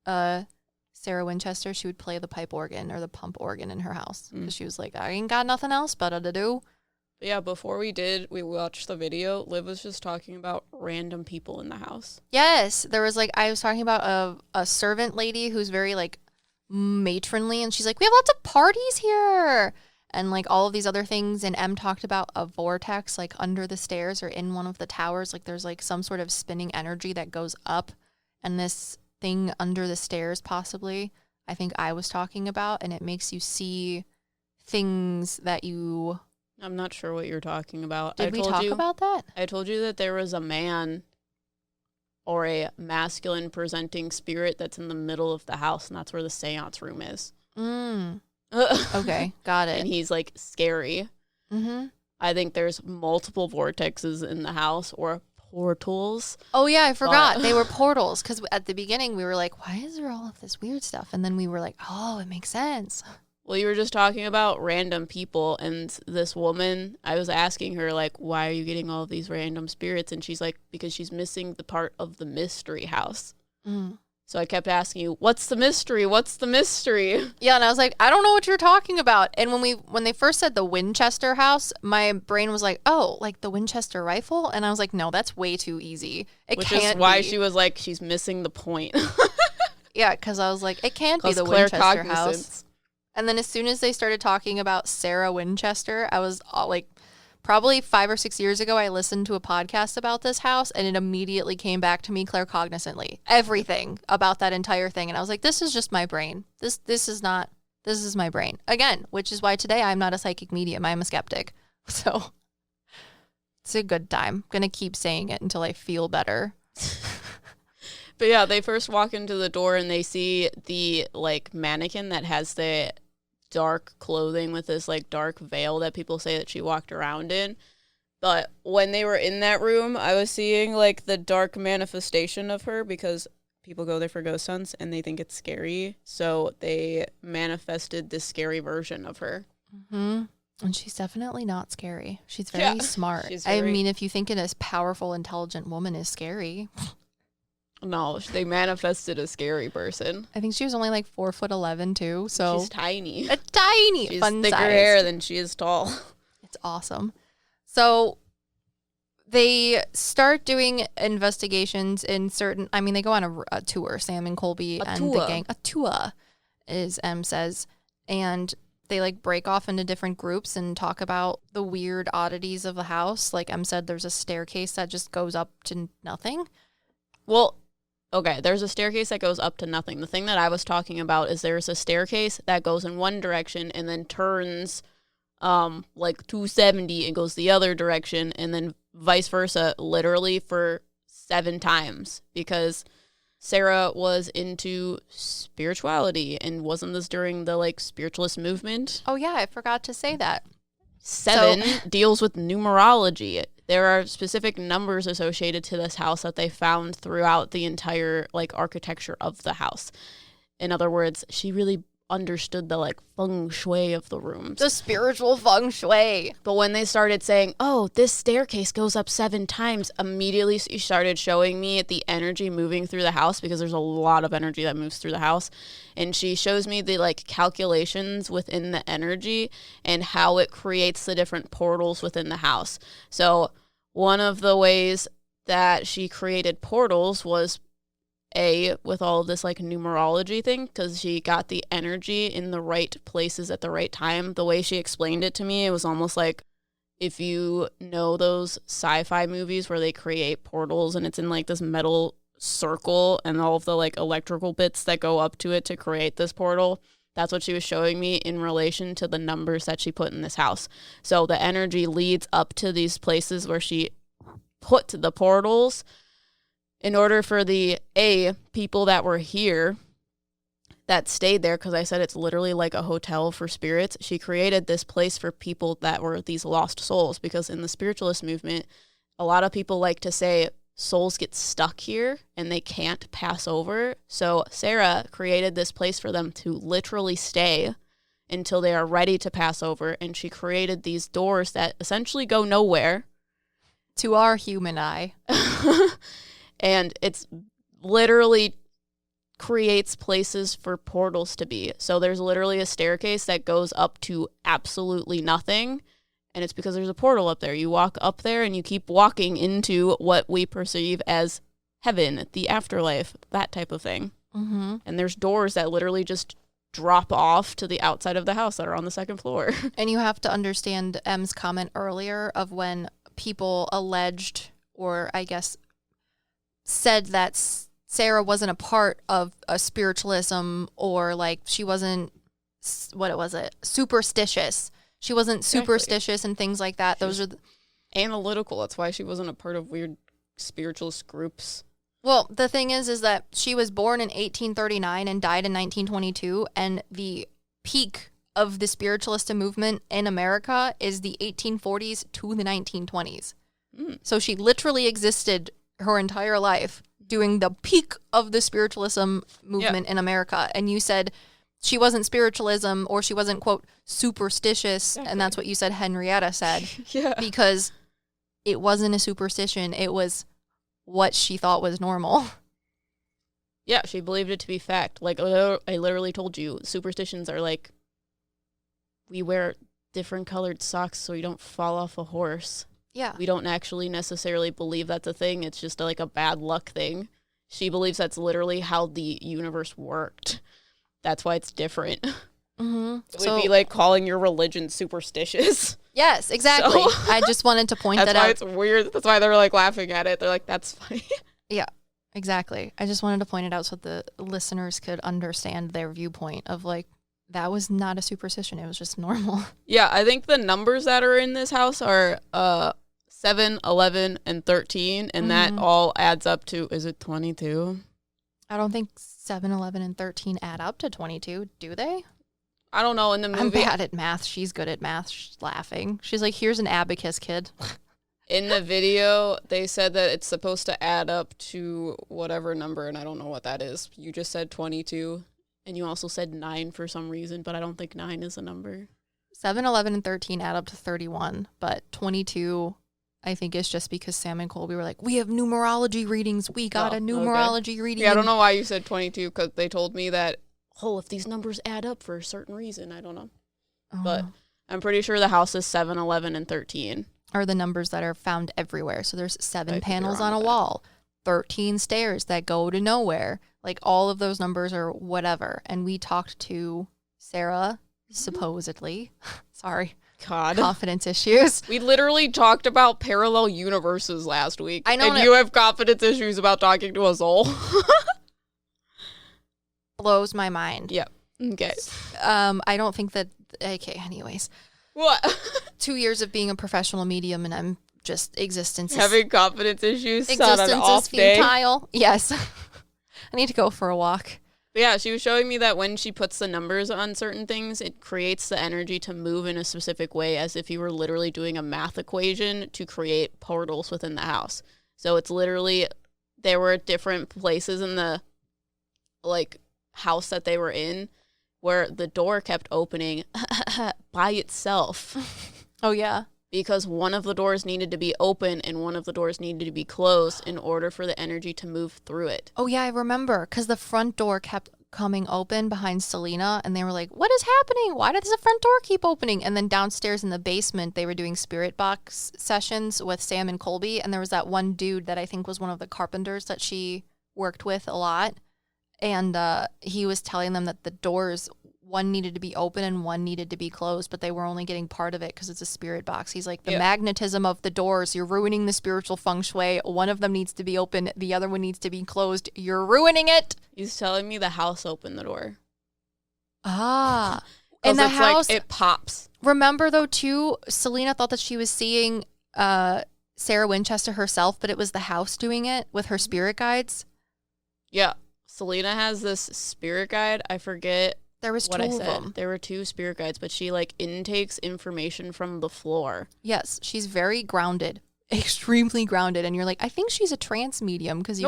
Sarah Winchester, she would play the pipe organ or the pump organ in her house because she was like, I ain't got nothing else better to do. Yeah, before we watched the video, Liv was just talking about random people in the house. Yes, there was like, I was talking about a servant lady who's very like matronly, and she's like, we have lots of parties here. And like all of these other things. And Em talked about a vortex like under the stairs or in one of the towers. Like there's like some sort of spinning energy that goes up. And this thing under the stairs possibly, I think I was talking about. And it makes you see things that you... I'm not sure what you're talking about. Did we talk about that? I told you that there was a man or a masculine presenting spirit that's in the middle of the house. And that's where the seance room is. Okay, got it. And he's like scary. Mm-hmm. I think there's multiple vortexes in the house or portals. Oh yeah, I forgot. They were portals because at the beginning we were like, why is there all of this weird stuff? And then we were like, oh, it makes sense. Well, you were just talking about random people, and this woman, I was asking her, like, why are you getting all of these random spirits? And she's like, because she's missing the part of the mystery house. So I kept asking you, what's the mystery? What's the mystery? Yeah, and I was like, I don't know what you're talking about. And when they first said the Winchester house, my brain was like, oh, like the Winchester rifle? And I was like, no, that's way too easy. Which is why she was like, she's missing the point. Yeah, because I was like, it can't be the Winchester house. And then as soon as they started talking about Sarah Winchester, I was like, probably 5 or 6 years ago, I listened to a podcast about this house, and it immediately came back to me claircognizantly. Everything about that entire thing. And I was like, this is just my brain. This is my brain. Again, which is why today I'm not a psychic medium. I'm a skeptic. So it's a good time. I'm going to keep saying it until I feel better. But yeah, they first walk into the door and they see the like mannequin that has the dark clothing with this like dark veil that people say that she walked around in. But when they were in that room, I was seeing like the dark manifestation of her because people go there for ghost hunts and they think it's scary. So they manifested this scary version of her. Mm-hmm. And she's definitely not scary. She's very smart. I mean, if you think a powerful, intelligent woman is scary. No, they manifested a scary person. I think she was only like 4'11" too. So she's tiny. A tiny, she's fun thicker size. hair than she is tall. It's awesome. So they start doing investigations in certain. I mean, they go on a tour. Sam and Colby the gang. A tour, as Em says, and they like break off into different groups and talk about the weird oddities of the house. Like Em said, there's a staircase that just goes up to nothing. Well. Okay, there's a staircase that goes up to nothing. The thing that I was talking about is there's a staircase that goes in one direction and then turns like 270 and goes the other direction, and then vice versa, literally for 7 times, because Sarah was into spirituality. And wasn't this during the like spiritualist movement? Oh yeah, I forgot to say that. 7 deals with numerology. There are specific numbers associated to this house that they found throughout the entire like architecture of the house. In other words, she really understood the like feng shui of the rooms. The spiritual feng shui. But when they started saying, oh, this staircase goes up 7 times, immediately she started showing me the energy moving through the house, because there's a lot of energy that moves through the house. And she shows me the like calculations within the energy and how it creates the different portals within the house. So one of the ways that she created portals was with all of this like numerology thing, because she got the energy in the right places at the right time. The way she explained it to me, it was almost like if you know those sci-fi movies where they create portals and it's in like this metal circle and all of the like electrical bits that go up to it to create this portal. That's what she was showing me in relation to the numbers that she put in this house. So the energy leads up to these places where she put the portals. In order for the people that were here that stayed there, because I said it's literally like a hotel for spirits, she created this place for people that were these lost souls, because in the spiritualist movement, a lot of people like to say souls get stuck here and they can't pass over. So Sarah created this place for them to literally stay until they are ready to pass over, and she created these doors that essentially go nowhere. To our human eye. And it's literally creates places for portals to be. So there's literally a staircase that goes up to absolutely nothing. And it's because there's a portal up there. You walk up there and you keep walking into what we perceive as heaven, the afterlife, that type of thing. Mm-hmm. And there's doors that literally just drop off to the outside of the house that are on the second floor. And you have to understand M's comment earlier of when people alleged, or I guess said that Sarah wasn't a part of a spiritualism, or like she wasn't, what was it, superstitious. She wasn't superstitious and things like that. Those are analytical. That's why she wasn't a part of weird spiritualist groups. Well, the thing is that she was born in 1839 and died in 1922, and the peak of the spiritualist movement in America is the 1840s to the 1920s. So she literally existed her entire life doing the peak of the spiritualism movement in America. And you said she wasn't spiritualism, or she wasn't, quote, superstitious. And that's what you said Henrietta said. Because it wasn't a superstition. It was what she thought was normal. Yeah, she believed it to be fact. Like, I literally told you, superstitions are like, we wear different colored socks so you don't fall off a horse. Yeah. We don't actually necessarily believe that's a thing. It's just like a bad luck thing. She believes that's literally how the universe worked. That's why it's different. Mm-hmm. It would be like calling your religion superstitious. Yes, exactly. So, I just wanted to point that out. That's why it's weird. That's why they're like laughing at it. They're like, that's funny. Yeah, exactly. I just wanted to point it out so the listeners could understand their viewpoint of like, that was not a superstition. It was just normal. Yeah, I think the numbers that are in this house are 7, 11, and 13, and that all adds up to, is it 22? I don't think 7, 11, and 13 add up to 22, do they? I don't know. In the movie, I'm bad at math. She's good at math. She's laughing. She's like, here's an abacus, kid. In the video, they said that it's supposed to add up to whatever number, and I don't know what that is. You just said 22. And you also said 9 for some reason, but I don't think 9 is a number. 7, 11, and 13 add up to 31, but 22, I think, is just because Sam and Colby were like, we have numerology readings. We got a numerology reading. Yeah, I don't know why you said 22, because they told me that, if these numbers add up for a certain reason, I don't know. But I'm pretty sure the house is 7, 11, and 13. Are the numbers that are found everywhere. So there's 7 panels on a wall, 13 stairs that go to nowhere. Like, all of those numbers are whatever. And we talked to Sarah, supposedly. Sorry. God. Confidence issues. We literally talked about parallel universes last week. I know. And you have confidence issues about talking to a soul. Blows my mind. Yep. Okay. I don't think that... Okay, anyways. What? 2 years of being a professional medium, and I'm just... Existence having confidence issues. Existence on an off is futile. Day. Yes. I need to go for a walk. But yeah, she was showing me that when she puts the numbers on certain things, it creates the energy to move in a specific way, as if you were literally doing a math equation to create portals within the house. So it's literally, there were different places in the like house that they were in where the door kept opening by itself. Oh, yeah. Because one of the doors needed to be open and one of the doors needed to be closed in order for the energy to move through it. Oh, yeah, I remember. Because the front door kept coming open behind Celina, and they were like, what is happening? Why does the front door keep opening? And then downstairs in the basement, they were doing spirit box sessions with Sam and Colby, and there was that one dude that I think was one of the carpenters that she worked with a lot, and he was telling them that the doors... one needed to be open and one needed to be closed, but they were only getting part of it because it's a spirit box. He's like, the magnetism of the doors, you're ruining the spiritual feng shui. One of them needs to be open. The other one needs to be closed. You're ruining it. He's telling me the house opened the door. Ah. And the house, like, it pops. Remember, though, too, Celina thought that she was seeing Sarah Winchester herself, but it was the house doing it with her spirit guides. Yeah. Celina has this spirit guide. I forget. There was two of them. There were 2 spirit guides, but she like intakes information from the floor. Yes, she's very grounded, extremely grounded, and you're like, I think she's a trance medium because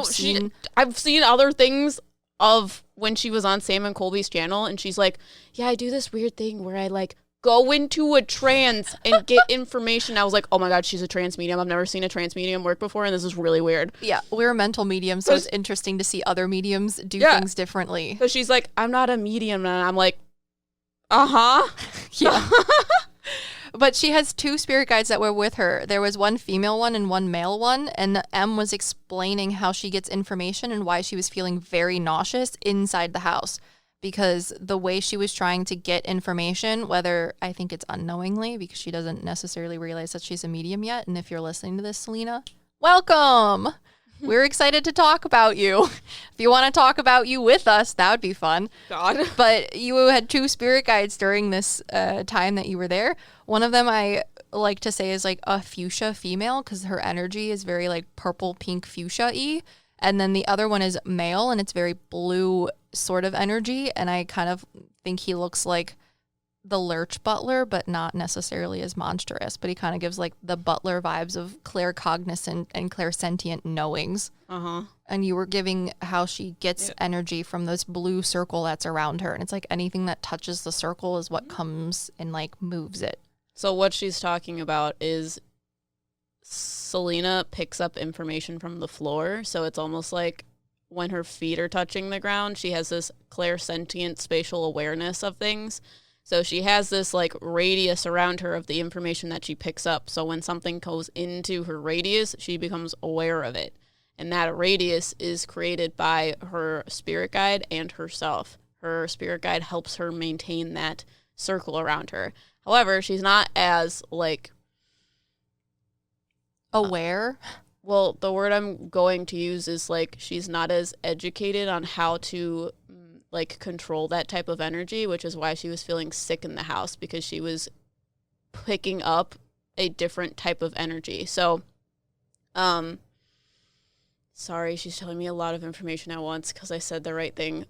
I've seen other things of when she was on Sam and Colby's channel, and she's like, yeah, I do this weird thing where I like go into a trance and get information. I was like, oh my God, she's a trance medium. I've never seen a trance medium work before, and this is really weird. Yeah, we're mental mediums, so it's interesting to see other mediums do things differently. So she's like, I'm not a medium, and I'm like, uh-huh. Yeah. But she has 2 spirit guides that were with her. There was one female one and one male one, and M was explaining how she gets information and why she was feeling very nauseous inside the house. Because the way she was trying to get information, whether I think it's unknowingly, because she doesn't necessarily realize that she's a medium yet. And if you're listening to this, Celina, welcome. We're excited to talk about you. If you want to talk about you with us, that would be fun. God. But you had 2 spirit guides during this time that you were there. One of them I like to say is like a fuchsia female because her energy is very like purple, pink, fuchsia-y. And then the other one is male, and it's very blue sort of energy. And I kind of think he looks like the Lurch Butler, but not necessarily as monstrous. But he kind of gives like the Butler vibes of claircognizant and clairsentient knowings. Uh-huh. And you were giving how she gets energy from this blue circle that's around her. And it's like anything that touches the circle is what comes and like moves it. So what she's talking about is Celina picks up information from the floor, so it's almost like when her feet are touching the ground, she has this clairsentient spatial awareness of things. So she has this like radius around her of the information that she picks up. So when something goes into her radius, she becomes aware of it. And that radius is created by her spirit guide and herself. Her spirit guide helps her maintain that circle around her. However, she's not as like aware. Well, the word I'm going to use is like she's not as educated on how to like control that type of energy, which is why she was feeling sick in the house, because she was picking up a different type of energy. So, sorry, she's telling me a lot of information at once because I said the right thing.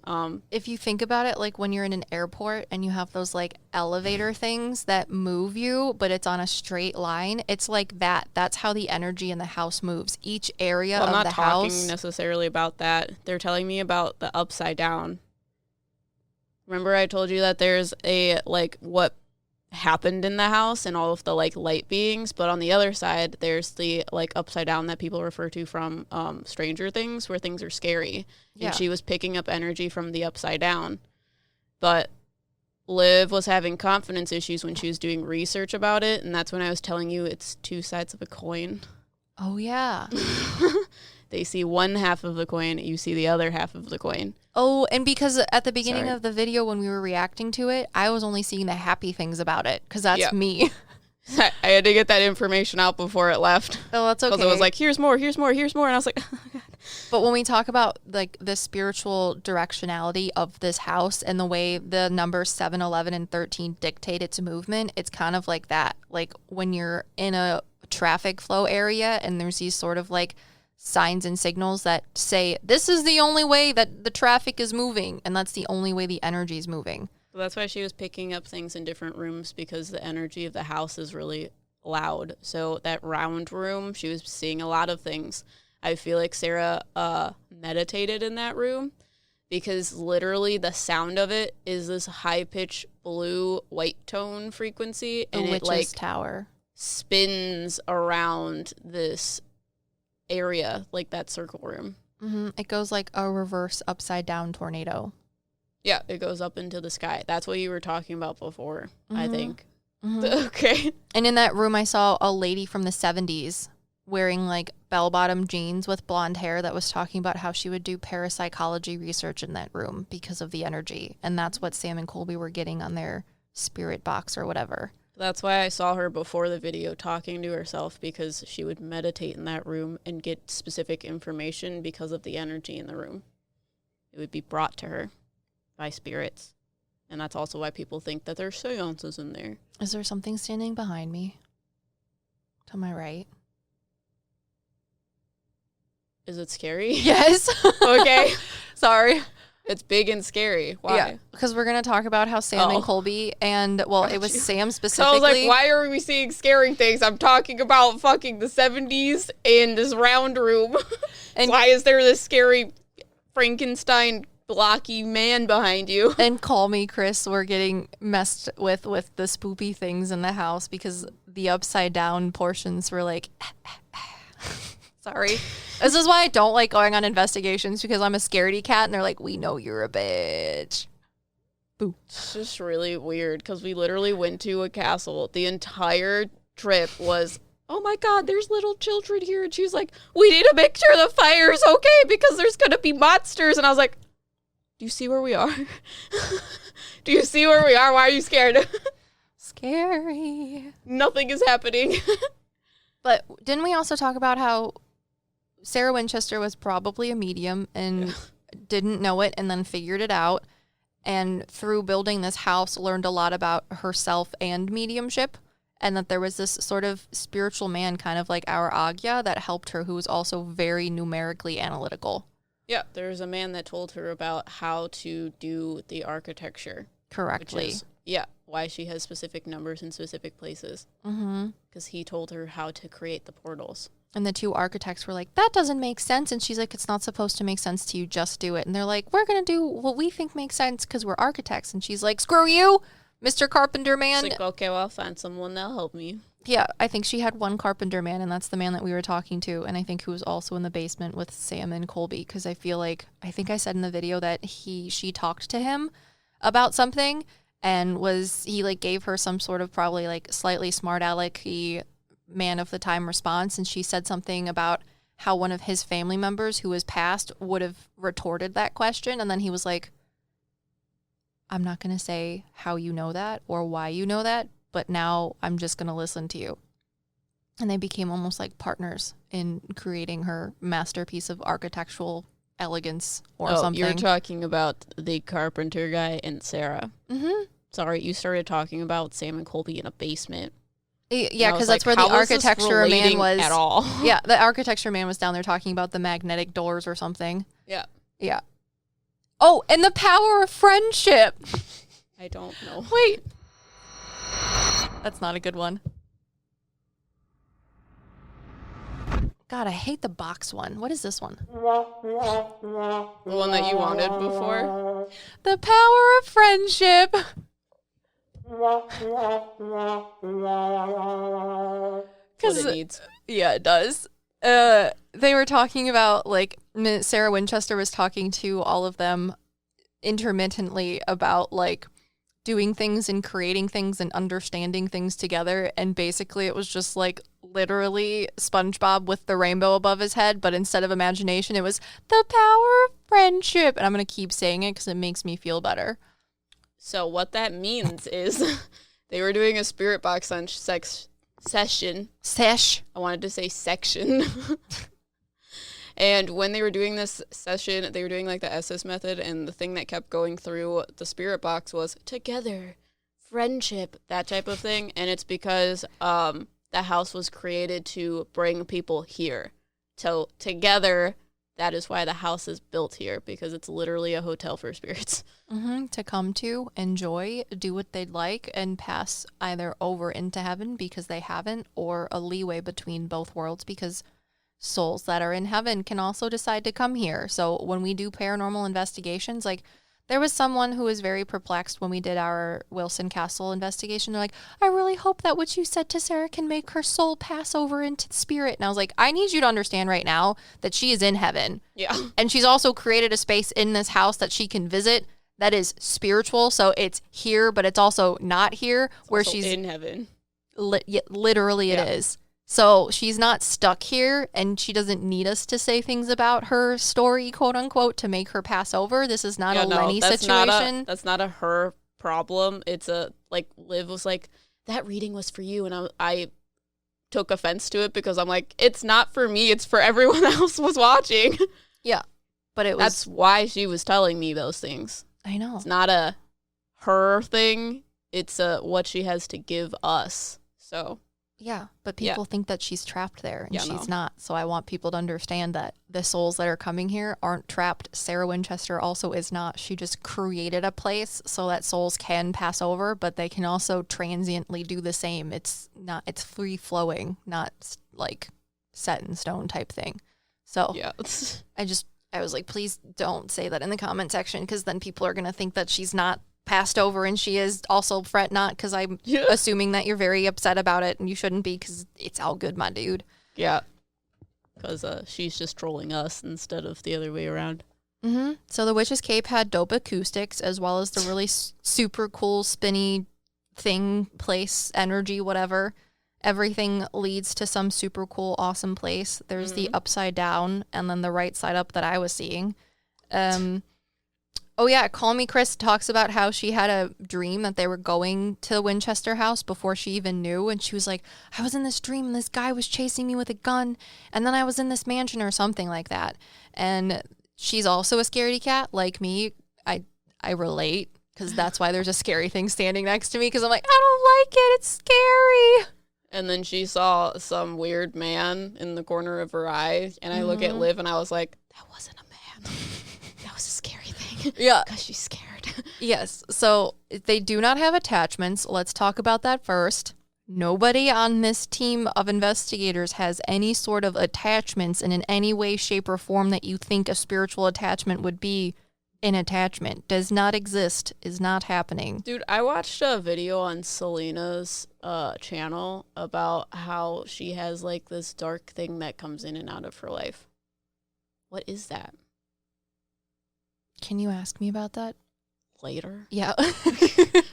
If you think about it, like when you're in an airport and you have those like elevator things that move you, but it's on a straight line, it's like that. That's how the energy in the house moves. Each area of the house. I'm not talking necessarily about that. They're telling me about the upside down. Remember I told you that there's a like what happened in the house and all of the like light beings, but on the other side there's the like upside down that people refer to from Stranger Things, where things are scary. Yeah. And she was picking up energy from the upside down. But Liv was having confidence issues when she was doing research about it, and that's when I was telling you it's 2 sides of a coin. Oh yeah. They see one half of the coin, you see the other half of the coin. Oh, and because at the beginning of the video when we were reacting to it, I was only seeing the happy things about it, because that's me. I had to get that information out before it left. Oh, that's okay. Because it was like, here's more, here's more, here's more. And I was like, oh, God. But when we talk about like the spiritual directionality of this house and the way the numbers 7, 11, and 13 dictate its movement, it's kind of like that. Like when you're in a traffic flow area and there's these sort of like signs and signals that say this is the only way that the traffic is moving, and that's the only way the energy is moving. Well, that's why she was picking up things in different rooms, because the energy of the house is really loud. So that round room, she was seeing a lot of things. I feel like Sarah meditated in that room, because literally the sound of it is this high-pitched blue white tone frequency, and it like tower spins around this area, like that circle room. Mm-hmm. It goes like a reverse upside down tornado. Yeah, it goes up into the sky. That's what you were talking about before, I think. Mm-hmm. Okay. And in that room, I saw a lady from the 70s wearing like bell-bottom jeans with blonde hair that was talking about how she would do parapsychology research in that room because of the energy. And that's what Sam and Colby were getting on their spirit box or whatever. That's why I saw her before the video talking to herself, because she would meditate in that room and get specific information because of the energy in the room. It would be brought to her by spirits. And that's also why people think that there's seances in there. Is there something standing behind me? To my right? Is it scary? Yes. Okay. Sorry. It's big and scary. Why? Yeah, because we're going to talk about how Sam and Colby and, well, it was Sam specifically. So I was like, why are we seeing scary things? I'm talking about fucking the 70s and this round room. And why is there this scary Frankenstein blocky man behind you. And Call Me Chris were getting messed with the spoopy things in the house because the upside down portions were like, sorry. This is why I don't like going on investigations, because I'm a scaredy cat and they're like, we know you're a bitch. Boo. It's just really weird because we literally went to a castle. The entire trip was, oh my God, there's little children here. And she was like, we need to make sure the fire is okay because there's going to be monsters. And I was like, do you see where we are? Do you see where we are? Why are you scared? Scary. Nothing is happening. But didn't we also talk about how Sarah Winchester was probably a medium and didn't know it and then figured it out, and through building this house learned a lot about herself and mediumship, and that there was this sort of spiritual man, kind of like our Agya, that helped her, who was also very numerically analytical. Yeah, there's a man that told her about how to do the architecture Correctly. Which is, why she has specific numbers in specific places. Because he told her how to create the portals. And the two architects were like, that doesn't make sense. And she's like, it's not supposed to make sense to you. Just do it. And they're like, we're going to do what we think makes sense because we're architects. And she's like, screw you, Mr. Carpenter Man. It's like, okay, well, I'll find someone that'll help me. Yeah, I think she had one carpenter man, and that's the man that we were talking to. And I think who was also in the basement with Sam and Colby, because I think I said in the video that she talked to him about something, and he like gave her some sort of probably like slightly smart alecky man of the time response, and she said something about how one of his family members who was passed would have retorted that question, and then he was like, I'm not going to say how you know that or why you know that, but now I'm just going to listen to you. And they became almost like partners in creating her masterpiece of architectural elegance or something. You're talking about the carpenter guy and Sarah. Sorry, you started talking about Sam and Colby in a basement. Yeah, because that's where the architecture man was. At all. Yeah, the architecture man was down there talking about the magnetic doors or something. Yeah. Yeah. Oh, and the power of friendship. I don't know. Wait. That's not a good one. God, I hate the box one. What is this one? The one that you wanted before? The power of friendship. What it needs. Yeah, it does. They were talking about, like, Sarah Winchester was talking to all of them intermittently about, like, doing things and creating things and understanding things together. And basically it was just, like, literally SpongeBob with the rainbow above his head, but instead of imagination, it was the power of friendship. And I'm going to keep saying it because it makes me feel better. So what that means is they were doing a spirit box session. I wanted to say section. And when they were doing this session, they were doing like the SS method, and the thing that kept going through the spirit box was together, friendship, that type of thing. And it's because the house was created to bring people here. So together, that is why the house is built here, because it's literally a hotel for spirits. To come to, enjoy, do what they'd like, and pass either over into heaven because they haven't, or a leeway between both worlds because souls that are in heaven can also decide to come here. So when we do paranormal investigations, like there was someone who was very perplexed when we did our Wilson Castle investigation. They're like, I really hope that what you said to Sarah can make her soul pass over into the spirit. And I was like, I need you to understand right now that she is in heaven. Yeah. And she's also created a space in this house that she can visit that is spiritual. So it's here, but it's also not here, where she's in heaven. Literally it is. So she's not stuck here, and she doesn't need us to say things about her story, quote unquote, to make her pass over. This is not a Lenny situation. That's not a her problem. It's a, like, Liv was like, that reading was for you. And I took offense to it because I'm like, it's not for me. It's for everyone else was watching. Yeah. But it was. That's why she was telling me those things. I know. It's not a her thing. It's what she has to give us. So. Yeah, but people think that she's trapped there, and she's not. So I want people to understand that the souls that are coming here aren't trapped. Sarah Winchester also is not. She just created a place so that souls can pass over, but they can also transiently do the same. It's free-flowing, not like set in stone type thing. So yeah. I was like, please don't say that in the comment section, because then people are going to think that she's not passed over and she is. Also, fret not, because I'm assuming that you're very upset about it, and you shouldn't be, because it's all good, my dude. Yeah. Because she's just trolling us instead of the other way around. Mm-hmm. So the Witch's Cape had dope acoustics, as well as the really super cool spinny thing, place, energy, whatever. Everything leads to some super cool, awesome place. There's the upside down and then the right side up that I was seeing. Oh yeah, Call Me Chris talks about how she had a dream that they were going to the Winchester house before she even knew. And she was like, I was in this dream and this guy was chasing me with a gun. And then I was in this mansion or something like that. And she's also a scaredy cat like me. I relate, because that's why there's a scary thing standing next to me, because I'm like, I don't like it. It's scary. And then she saw some weird man in the corner of her eye. And I look at Liv and I was like, that wasn't a man. That was a scary thing. Yeah. Because she's scared. Yes. So they do not have attachments. Let's talk about that first. Nobody on this team of investigators has any sort of attachments, and in any way, shape, or form that you think a spiritual attachment would be an attachment. Does not exist. Is not happening. Dude, I watched a video on Celina's channel about how she has like this dark thing that comes in and out of her life. What is that? Can you ask me about that? Later? Yeah.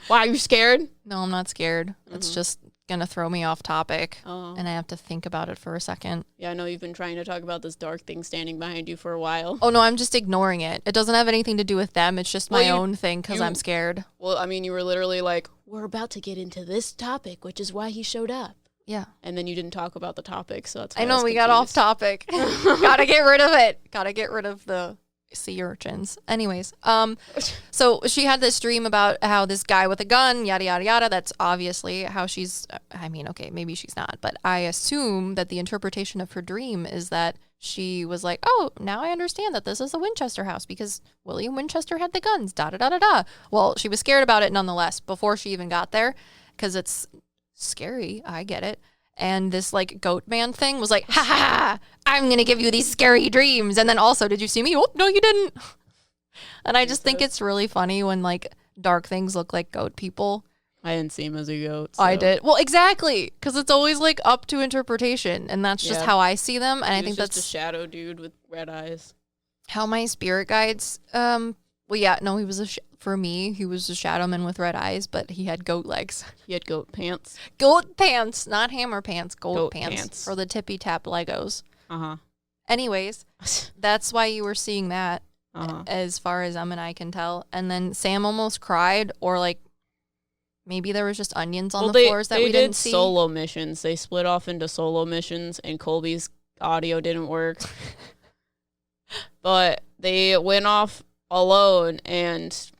Why, are you scared? No, I'm not scared. It's just going to throw me off topic, Oh. and I have to think about it for a second. Yeah, I know you've been trying to talk about this dark thing standing behind you for a while. Oh, no, I'm just ignoring it. It doesn't have anything to do with them. It's just my own thing, because I'm scared. Well, I mean, you were literally like, we're about to get into this topic, which is why he showed up. Yeah. And then you didn't talk about the topic, so that's why I know, was we got off confused. topic. Gotta get rid of it. Gotta get rid of the sea urchins. Anyways, so she had this dream about how this guy with a gun, yada, yada, yada. That's obviously how she's, I mean, okay, maybe she's not, but I assume that the interpretation of her dream is that she was like, oh, now I understand that this is the Winchester house because William Winchester had the guns, da, da, da, da, da. Well, she was scared about it nonetheless before she even got there, because it's scary. I get it. And this like goat man thing was like, ha ha ha, I'm going to give you these scary dreams. And then also, did you see me? Oh, no, you didn't. And I just think it's really funny when like dark things look like goat people. I didn't see him as a goat. So. I did. Well, exactly. Because it's always like up to interpretation. And that's just how I see them. And I think that's just a shadow dude with red eyes. How my spirit guides, well, yeah, no, he was for me, he was a shadow man with red eyes, but he had goat legs. He had goat pants. Goat pants, not hammer pants, goat pants. Pants. For the tippy tap Legos. Uh-huh. Anyways, that's why you were seeing that, uh-huh. as far as and I can tell. And then Sam almost cried, or like maybe there was just onions on the floors that we didn't see. They did solo missions. They split off into solo missions, and Colby's audio didn't work. But they went off alone, and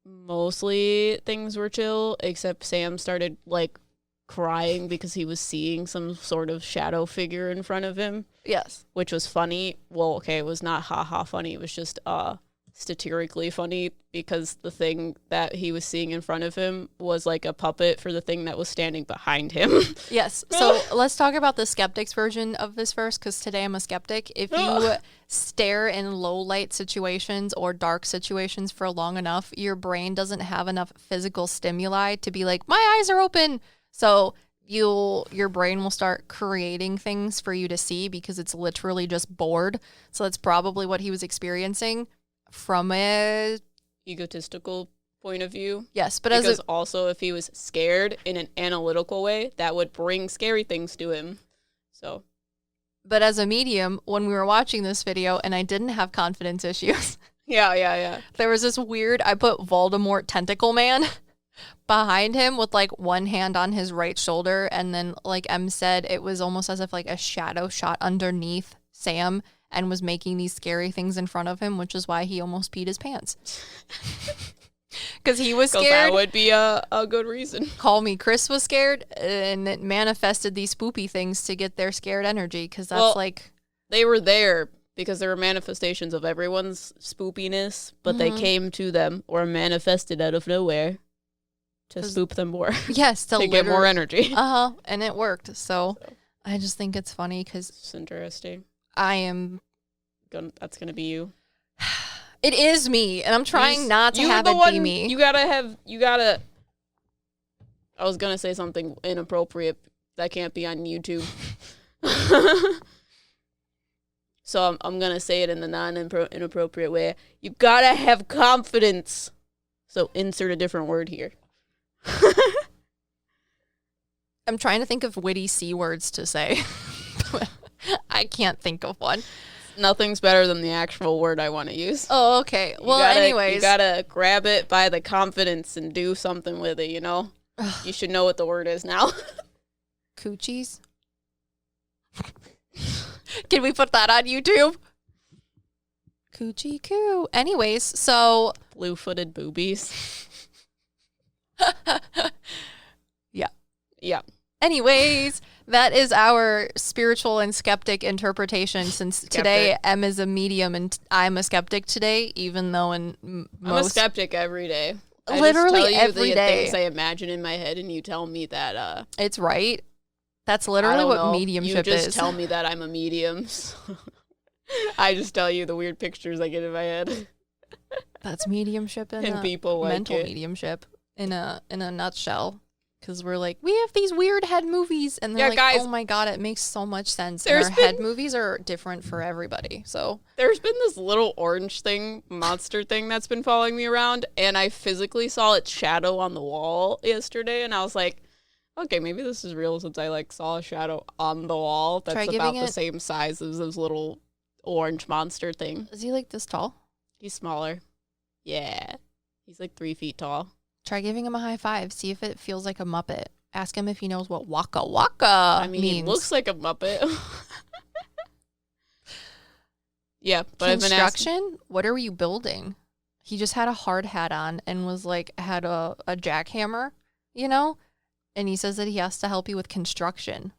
mostly things were chill, except Sam started like crying because he was seeing some sort of shadow figure in front of him. Yes. Which was funny. Well, okay, it was not ha-ha funny. It was just satirically funny, because the thing that he was seeing in front of him was like a puppet for the thing that was standing behind him. Yes. So let's talk about the skeptic's version of this first, because today I'm a skeptic. If you stare in low light situations or dark situations for long enough, your brain doesn't have enough physical stimuli to be like, my eyes are open. So your brain will start creating things for you to see, because it's literally just bored. So that's probably what he was experiencing from a egotistical point of view. Yes, but because also if he was scared in an analytical way, that would bring scary things to him. So, but as a medium, when we were watching this video and I didn't have confidence issues. Yeah. There was this weird, I put Voldemort tentacle man behind him with like one hand on his right shoulder, and then like Em said, it was almost as if like a shadow shot underneath Sam and was making these scary things in front of him, which is why he almost peed his pants. Because he was scared. That would be a good reason. Call Me Chris was scared, and it manifested these spoopy things to get their scared energy, because that's they were there because there were manifestations of everyone's spoopiness, but they came to them or manifested out of nowhere to spoop them more. Yes, to get more energy. And it worked. So I just think it's funny because it's interesting. I am that's gonna be you. It is me, and I'm trying not to have it be me. You gotta. I was gonna say something inappropriate that can't be on YouTube. So I'm gonna say it in the non-inappropriate way. You gotta have confidence. So insert a different word here. I'm trying to think of witty C words to say. I can't think of one. Nothing's better than the actual word I want to use. Oh, okay. Well, anyways. You gotta grab it by the confidence and do something with it, you know? You should know what the word is now. Coochies? Can we put that on YouTube? Coochie coo. Anyways, so... Blue-footed boobies. Yeah. Yeah. Anyways, that is our spiritual and skeptic interpretation since today Em is a medium and I'm a skeptic today, even though I'm a skeptic every day. Literally every day. Things I imagine in my head and you tell me that... it's right. That's literally what mediumship is. You just tell me that I'm a medium. So I just tell you the weird pictures I get in my head. That's mediumship and people mental mediumship in a nutshell. Because we're like, we have these weird head movies, and they're like, guys, oh my god, it makes so much sense. And our head movies are different for everybody. So there's been this little orange monster thing that's been following me around, and I physically saw its shadow on the wall yesterday, and I was like, okay, maybe this is real since I saw a shadow on the wall that's about the same size as this little orange monster thing. Is he this tall? He's smaller. Yeah. He's 3 feet tall. Try giving him a high five. See if it feels like a Muppet. Ask him if he knows what waka waka means. He looks like a Muppet. Yeah, but construction? What are you building? He just had a hard hat on and was had a jackhammer, you know? And he says that he has to help you with construction.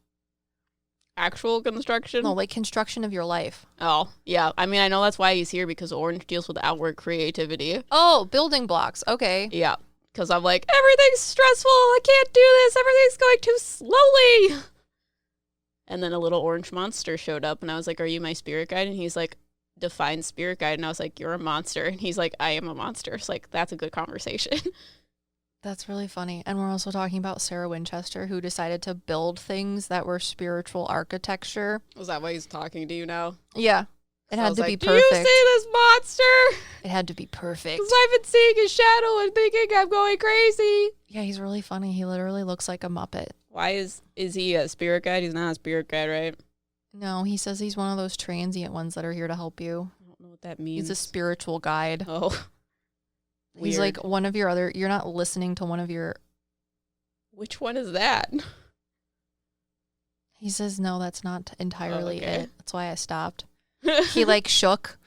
Actual construction? No, construction of your life. Oh, yeah. I know that's why he's here, because Orange deals with outward creativity. Oh, building blocks. Okay. Yeah. Because I'm everything's stressful. I can't do this. Everything's going too slowly. And then a little orange monster showed up, and I was like, are you my spirit guide? And he's like, define spirit guide. And I was like, you're a monster. And he's like, I am a monster. It's that's a good conversation. That's really funny. And we're also talking about Sarah Winchester, who decided to build things that were spiritual architecture. Was that why he's talking to you now? Yeah. It had to be perfect. Do you see this monster? It had to be perfect. Because I've been seeing his shadow and thinking I'm going crazy. Yeah, he's really funny. He literally looks like a Muppet. Why is he a spirit guide? He's not a spirit guide, right? No, he says he's one of those transient ones that are here to help you. I don't know what that means. He's a spiritual guide. Oh. He's one of your other... You're not listening to one of your... Which one is that? He says, no, that's not entirely it. That's why I stopped. He shook.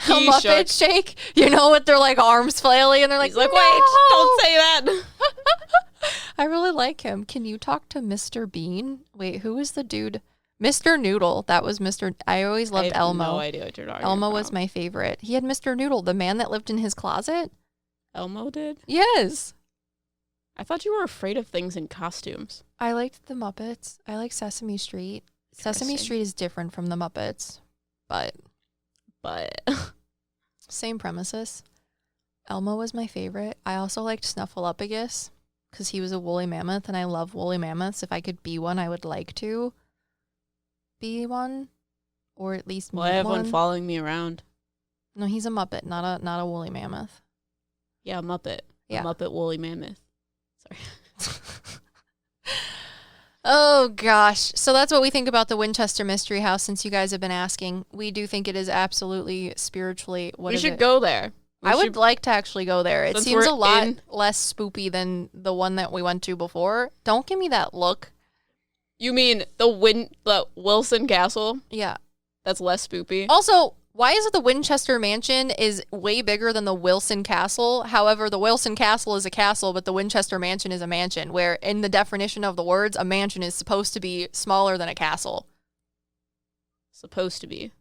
A Muppet shake. You know, with their arms flailing, and they're He's like, wait, don't say that. I really like him. Can you talk to Mr. Bean? Wait, who is the dude? Mr. Noodle. That was Mr. I always loved Elmo. No idea what you're talking Elmo about. was my favorite. He had Mr. Noodle, the man that lived in his closet. Elmo did? Yes. I thought you were afraid of things in costumes. I liked the Muppets. I like Sesame Street. Sesame Street is different from the Muppets. But same premises. Elmo was my favorite. I also liked Snuffleupagus because he was a woolly mammoth, and I love woolly mammoths. If I could be one, I would like to be one, or at least meet I have one. one following me around. No, he's a Muppet, not a woolly mammoth. Yeah, a Muppet. Yeah. A Muppet woolly mammoth. Sorry. Oh, gosh. So that's what we think about the Winchester Mystery House, since you guys have been asking. We do think it is absolutely spiritually... We should go there. I would like to actually go there. It seems a lot less spoopy than the one that we went to before. Don't give me that look. You mean the Wilson Castle? Yeah. That's less spoopy? Also, why is it the Winchester Mansion is way bigger than the Wilson Castle? However, the Wilson Castle is a castle, but the Winchester Mansion is a mansion, where in the definition of the words, a mansion is supposed to be smaller than a castle. Supposed to be.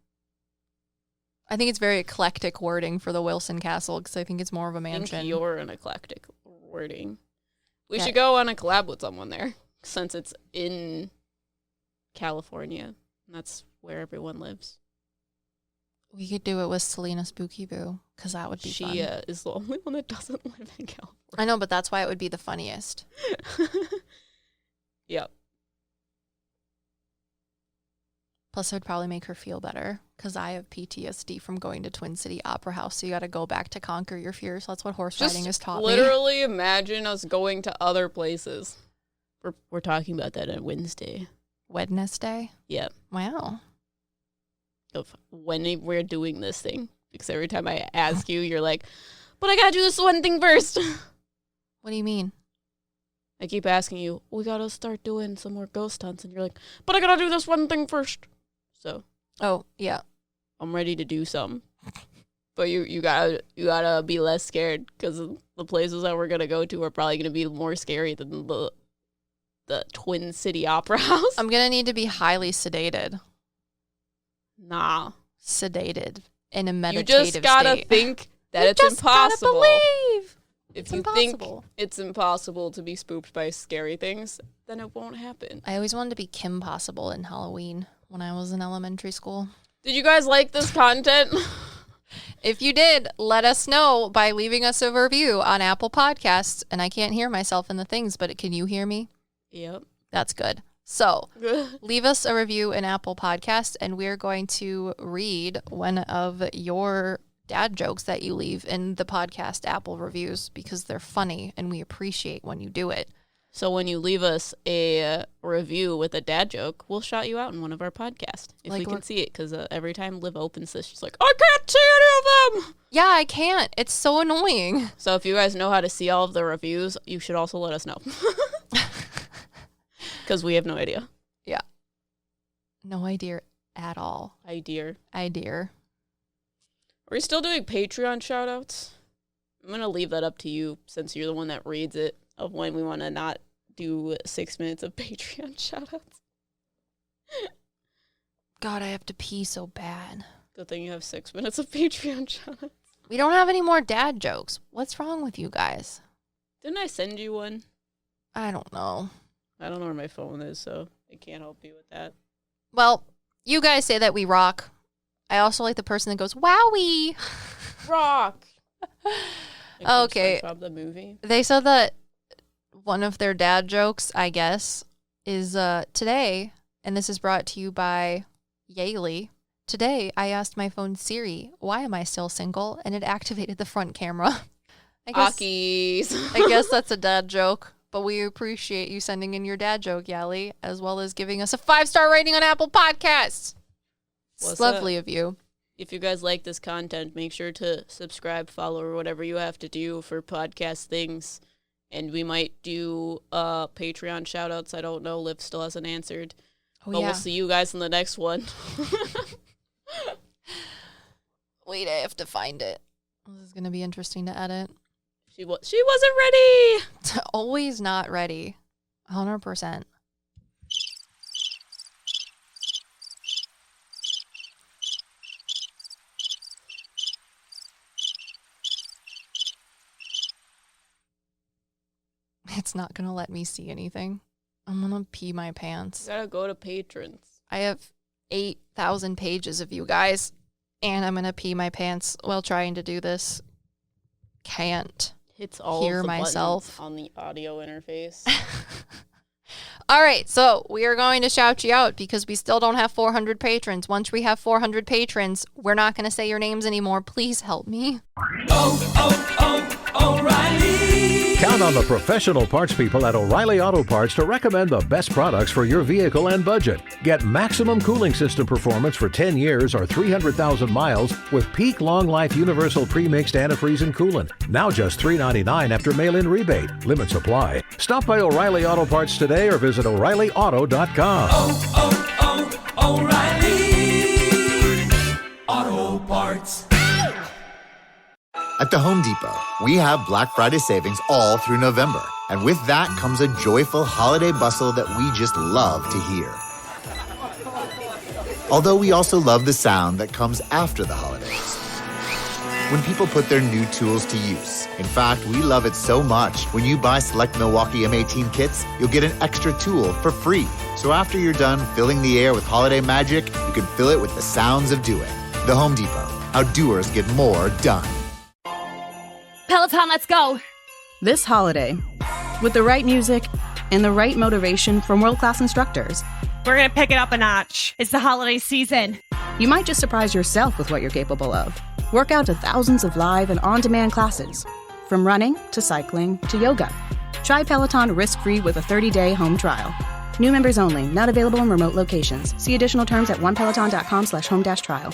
I think it's very eclectic wording for the Wilson Castle, because I think it's more of a mansion. I think you're an eclectic wording. We should go on a collab with someone there, since it's in California. And that's where everyone lives. We could do it with Celina Spookyboo, because that would be fun. She is the only one that doesn't live in California. I know, but that's why it would be the funniest. Yep. Plus, it would probably make her feel better, because I have PTSD from going to Twin City Opera House, so you got to go back to conquer your fears. That's what horse riding has taught me. Literally imagine us going to other places. We're talking about that on Wednesday. Wednesday? Yep. Wow. Of when we're doing this thing. Because every time I ask you, you're like, but I got to do this one thing first. What do you mean? I keep asking you, we got to start doing some more ghost hunts. And you're like, but I got to do this one thing first. So. Oh, yeah. I'm ready to do some. But you gotta be less scared, because the places that we're going to go to are probably going to be more scary than the Twin City Opera House. I'm going to need to be highly sedated. Nah. Sedated in a meditative state. You just gotta think that it's impossible. Gotta believe. If you think it's impossible to be spooked by scary things, then it won't happen. I always wanted to be Kim Possible in Halloween when I was in elementary school. Did you guys like this content? If you did, let us know by leaving us a review on Apple Podcasts. And I can't hear myself in the things, but can you hear me? Yep. That's good. So leave us a review in Apple Podcasts, and we're going to read one of your dad jokes that you leave in the podcast Apple reviews, because they're funny and we appreciate when you do it. So when you leave us a review with a dad joke, we'll shout you out in one of our podcasts if we can see it. Because every time Liv opens this, she's like, I can't see any of them. Yeah, I can't. It's so annoying. So if you guys know how to see all of the reviews, you should also let us know. Because we have no idea. Yeah. No idea at all. Idea. Idea. Are we still doing Patreon shout-outs? I'm going to leave that up to you, since you're the one that reads it, of when we want to not do 6 minutes of Patreon shout-outs. God, I have to pee so bad. Good thing you have 6 minutes of Patreon shout-outs. We don't have any more dad jokes. What's wrong with you guys? Didn't I send you one? I don't know. I don't know where my phone is, so I can't help you with that. Well, you guys say that we rock. I also like the person that goes, wowie. Rock. Okay. SpongeBob the movie. They said that one of their dad jokes, I guess, is today, and this is brought to you by Yaley. Today, I asked my phone Siri, why am I still single? And it activated the front camera. I guess that's a dad joke. But we appreciate you sending in your dad joke, Yali, as well as giving us a 5-star rating on Apple Podcasts. It's lovely of you. If you guys like this content, make sure to subscribe, follow, or whatever you have to do for podcast things. And we might do Patreon shout-outs. I don't know. Liv still hasn't answered. But we'll see you guys in the next one. Wait, I have to find it. This is going to be interesting to edit. She wasn't ready. Always not ready. 100%. It's not going to let me see anything. I'm going to pee my pants. You gotta go to patrons. I have 8,000 pages of you guys, and I'm going to pee my pants while trying to do this. Can't. Hits all hear of the myself buttons on the audio interface. All right, so we are going to shout you out because we still don't have 400 patrons. Once we have 400 patrons, we're not going to say your names anymore. Please help me. O'Reilly. Count on the professional parts people at O'Reilly Auto Parts to recommend the best products for your vehicle and budget. Get maximum cooling system performance for 10 years or 300,000 miles with peak long life universal pre-mixed antifreeze and coolant. Now just $3.99 after mail-in rebate. Limits apply. Stop by O'Reilly Auto Parts today or visit O'ReillyAuto.com. O'Reilly Auto Parts. At the Home Depot, we have Black Friday savings all through November. And with that comes a joyful holiday bustle that we just love to hear. Although we also love the sound that comes after the holidays, when people put their new tools to use. In fact, we love it so much, when you buy select Milwaukee M18 kits, you'll get an extra tool for free. So after you're done filling the air with holiday magic, you can fill it with the sounds of doing. The Home Depot. How doers get more done. Peloton, let's go! This holiday, with the right music and the right motivation from world-class instructors, We're gonna pick it up a notch. It's the holiday season. you might just surprise yourself with what you're capable of. Work out to thousands of live and on-demand classes, from running to cycling to yoga. Try Peloton risk-free with a 30-day home trial. New members only, not available in remote locations. See additional terms at onepeloton.com/home-trial.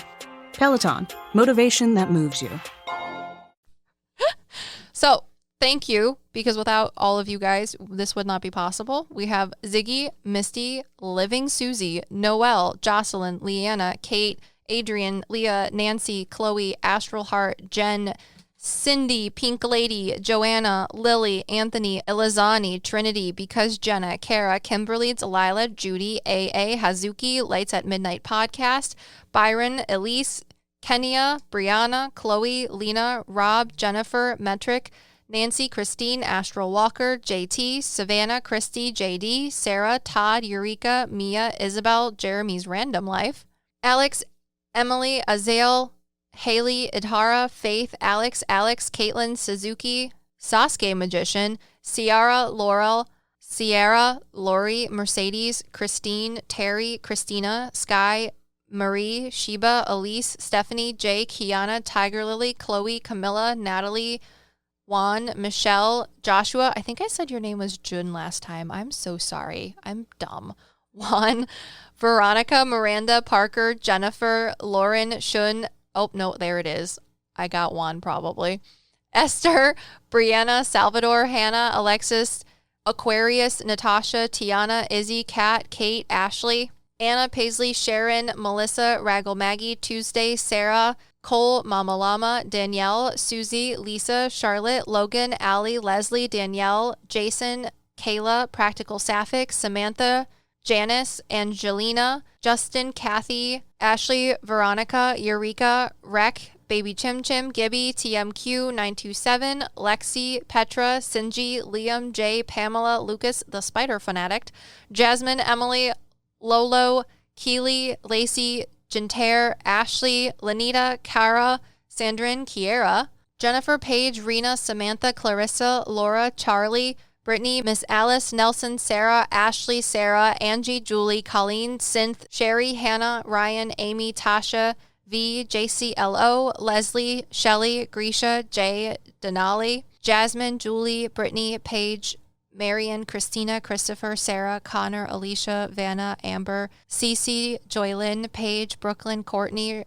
Peloton, motivation that moves you. So thank you, because without all of you guys, this would not be possible. We have Ziggy, Misty, Living Susie, Noelle, Jocelyn, Leanna, Kate, Adrian, Leah, Nancy, Chloe, Astral Heart, Jen, Cindy, Pink Lady, Joanna, Lily, Anthony, Elizani, Trinity, Because Jenna, Kara, Kimberly, Delilah, Judy, AA, Hazuki, Lights at Midnight Podcast, Byron, Elise, Kenya, Brianna, Chloe, Lena, Rob, Jennifer, Metric, Nancy, Christine, Astral Walker, JT, Savannah, Christy, JD, Sarah, Todd, Eureka, Mia, Isabel, Jeremy's Random Life, Alex, Emily, Azael, Haley, Idhara, Faith, Alex, Caitlin, Suzuki, Sasuke Magician, Ciara, Laurel, Sierra, Lori, Mercedes, Christine, Terry, Christina, Sky, Marie, Sheba, Elise, Stephanie, Jake, Kiana, Tiger Lily, Chloe, Camilla, Natalie, Juan, Michelle, Joshua. I think I said your name was Jun last time. I'm so sorry. I'm dumb. Juan, Veronica, Miranda, Parker, Jennifer, Lauren, Shun. Oh, no, there it is. I got one probably. Esther, Brianna, Salvador, Hannah, Alexis, Aquarius, Natasha, Tiana, Izzy, Kat, Kate, Ashley, Anna, Paisley, Sharon, Melissa, Raggle Maggie, Tuesday, Sarah, Cole, Mama Llama, Danielle, Susie, Lisa, Charlotte, Logan, Allie, Leslie, Danielle, Jason, Kayla, Practical Sapphic, Samantha, Janice, Angelina, Justin, Kathy, Ashley, Veronica, Eureka, Rec, Baby Chim Chim, Gibby, TMQ, 927, Lexi, Petra, Sinji, Liam, Jay, Pamela, Lucas, the Spider Fanatic, Jasmine, Emily, Lolo, Keely, Lacey, Jintair, Ashley, Lanita, Kara, Sandrine, Kiera, Jennifer, Paige, Rena, Samantha, Clarissa, Laura, Charlie, Brittany, Miss Alice, Nelson, Sarah, Ashley, Sarah, Angie, Julie, Colleen, Synth, Sherry, Hannah, Ryan, Amy, Tasha, V, JCLO, Leslie, Shelly, Grisha, Jay, Denali, Jasmine, Julie, Brittany, Paige, Marion, Christina, Christopher, Sarah, Connor, Alicia, Vanna, Amber, Cece, Joylyn, Paige, Brooklyn, Courtney,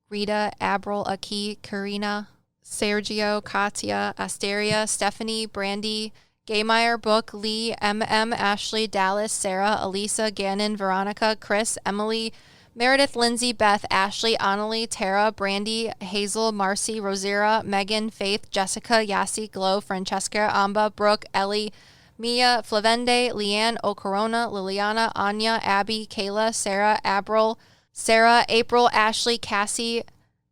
Rita, Abril, Aki, Karina, Sergio, Katya, Asteria, Stephanie, Brandy, Gaymeyer, Book, Lee, MM, Ashley, Dallas, Sarah, Elisa, Gannon, Veronica, Chris, Emily, Meredith, Lindsay, Beth, Ashley, Annalie, Tara, Brandy, Hazel, Marcy, Rosira, Megan, Faith, Jessica, Yassi, Glow, Francesca, Amba, Brooke, Ellie, Mia, Flavende, Leanne, Ocorona, Liliana, Anya, Abby, Kayla, Sarah, Abril, Sarah, April, Ashley, Cassie,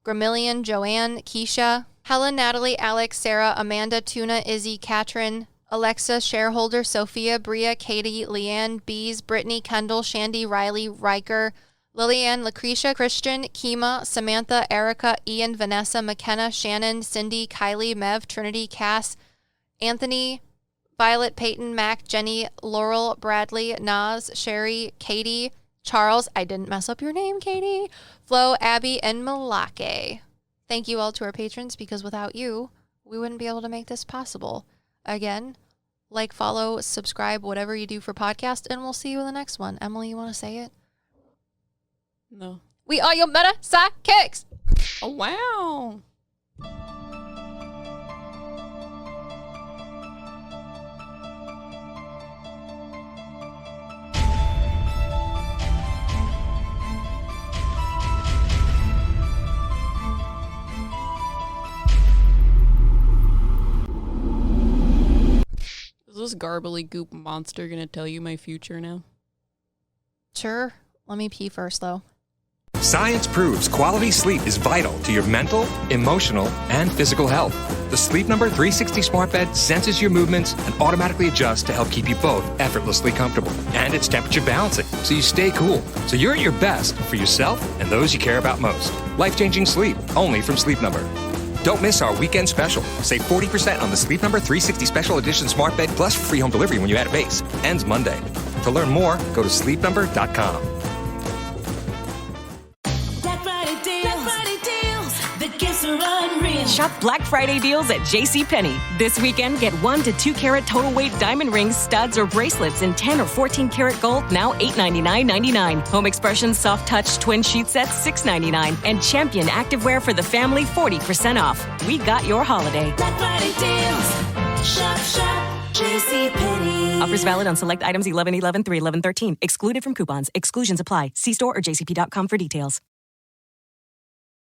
Gramillion, Joanne, Keisha, Helen, Natalie, Alex, Sarah, Amanda, Tuna, Izzy, Katrin, Alexa, Shareholder, Sophia, Bria, Katie, Leanne, Bees, Brittany, Kendall, Shandy, Riley, Riker, Lillian, Lucretia, Christian, Kima, Samantha, Erica, Ian, Vanessa, McKenna, Shannon, Cindy, Kylie, Mev, Trinity, Cass, Anthony, Violet, Peyton, Mac, Jenny, Laurel, Bradley, Naz, Sherry, Katie, Charles, I didn't mess up your name, Katie, Flo, Abby, and Malake. Thank you all to our patrons, because without you, we wouldn't be able to make this possible. Again, like, follow, subscribe, whatever you do for podcast, and we'll see you in the next one. Emily, you want to say it? No. We are your meta sidekicks. Oh, wow. Is this garbly goop monster gonna tell you my future now? Sure. Let me pee first, though. Science proves quality sleep is vital to your mental, emotional, and physical health. The Sleep Number 360 smart bed senses your movements and automatically adjusts to help keep you both effortlessly comfortable. And it's temperature balancing, so you stay cool. So you're at your best for yourself and those you care about most. Life-changing sleep, only from Sleep Number. Don't miss our weekend special. Save 40% on the Sleep Number 360 Special Edition smart bed plus free home delivery when you add a base. Ends Monday. To learn more, go to sleepnumber.com. Shop Black Friday deals at JCPenney. This weekend, get 1 to 2 carat total weight diamond rings, studs, or bracelets in 10 or 14 karat gold, now $899.99. Home Expressions Soft Touch Twin Sheet Sets, $699. And Champion Activewear for the family, 40% off. We got your holiday. Black Friday deals. Shop, JCPenney. Offers valid on select items 11/11 through 11/13. Excluded from coupons. Exclusions apply. See store or jcp.com for details.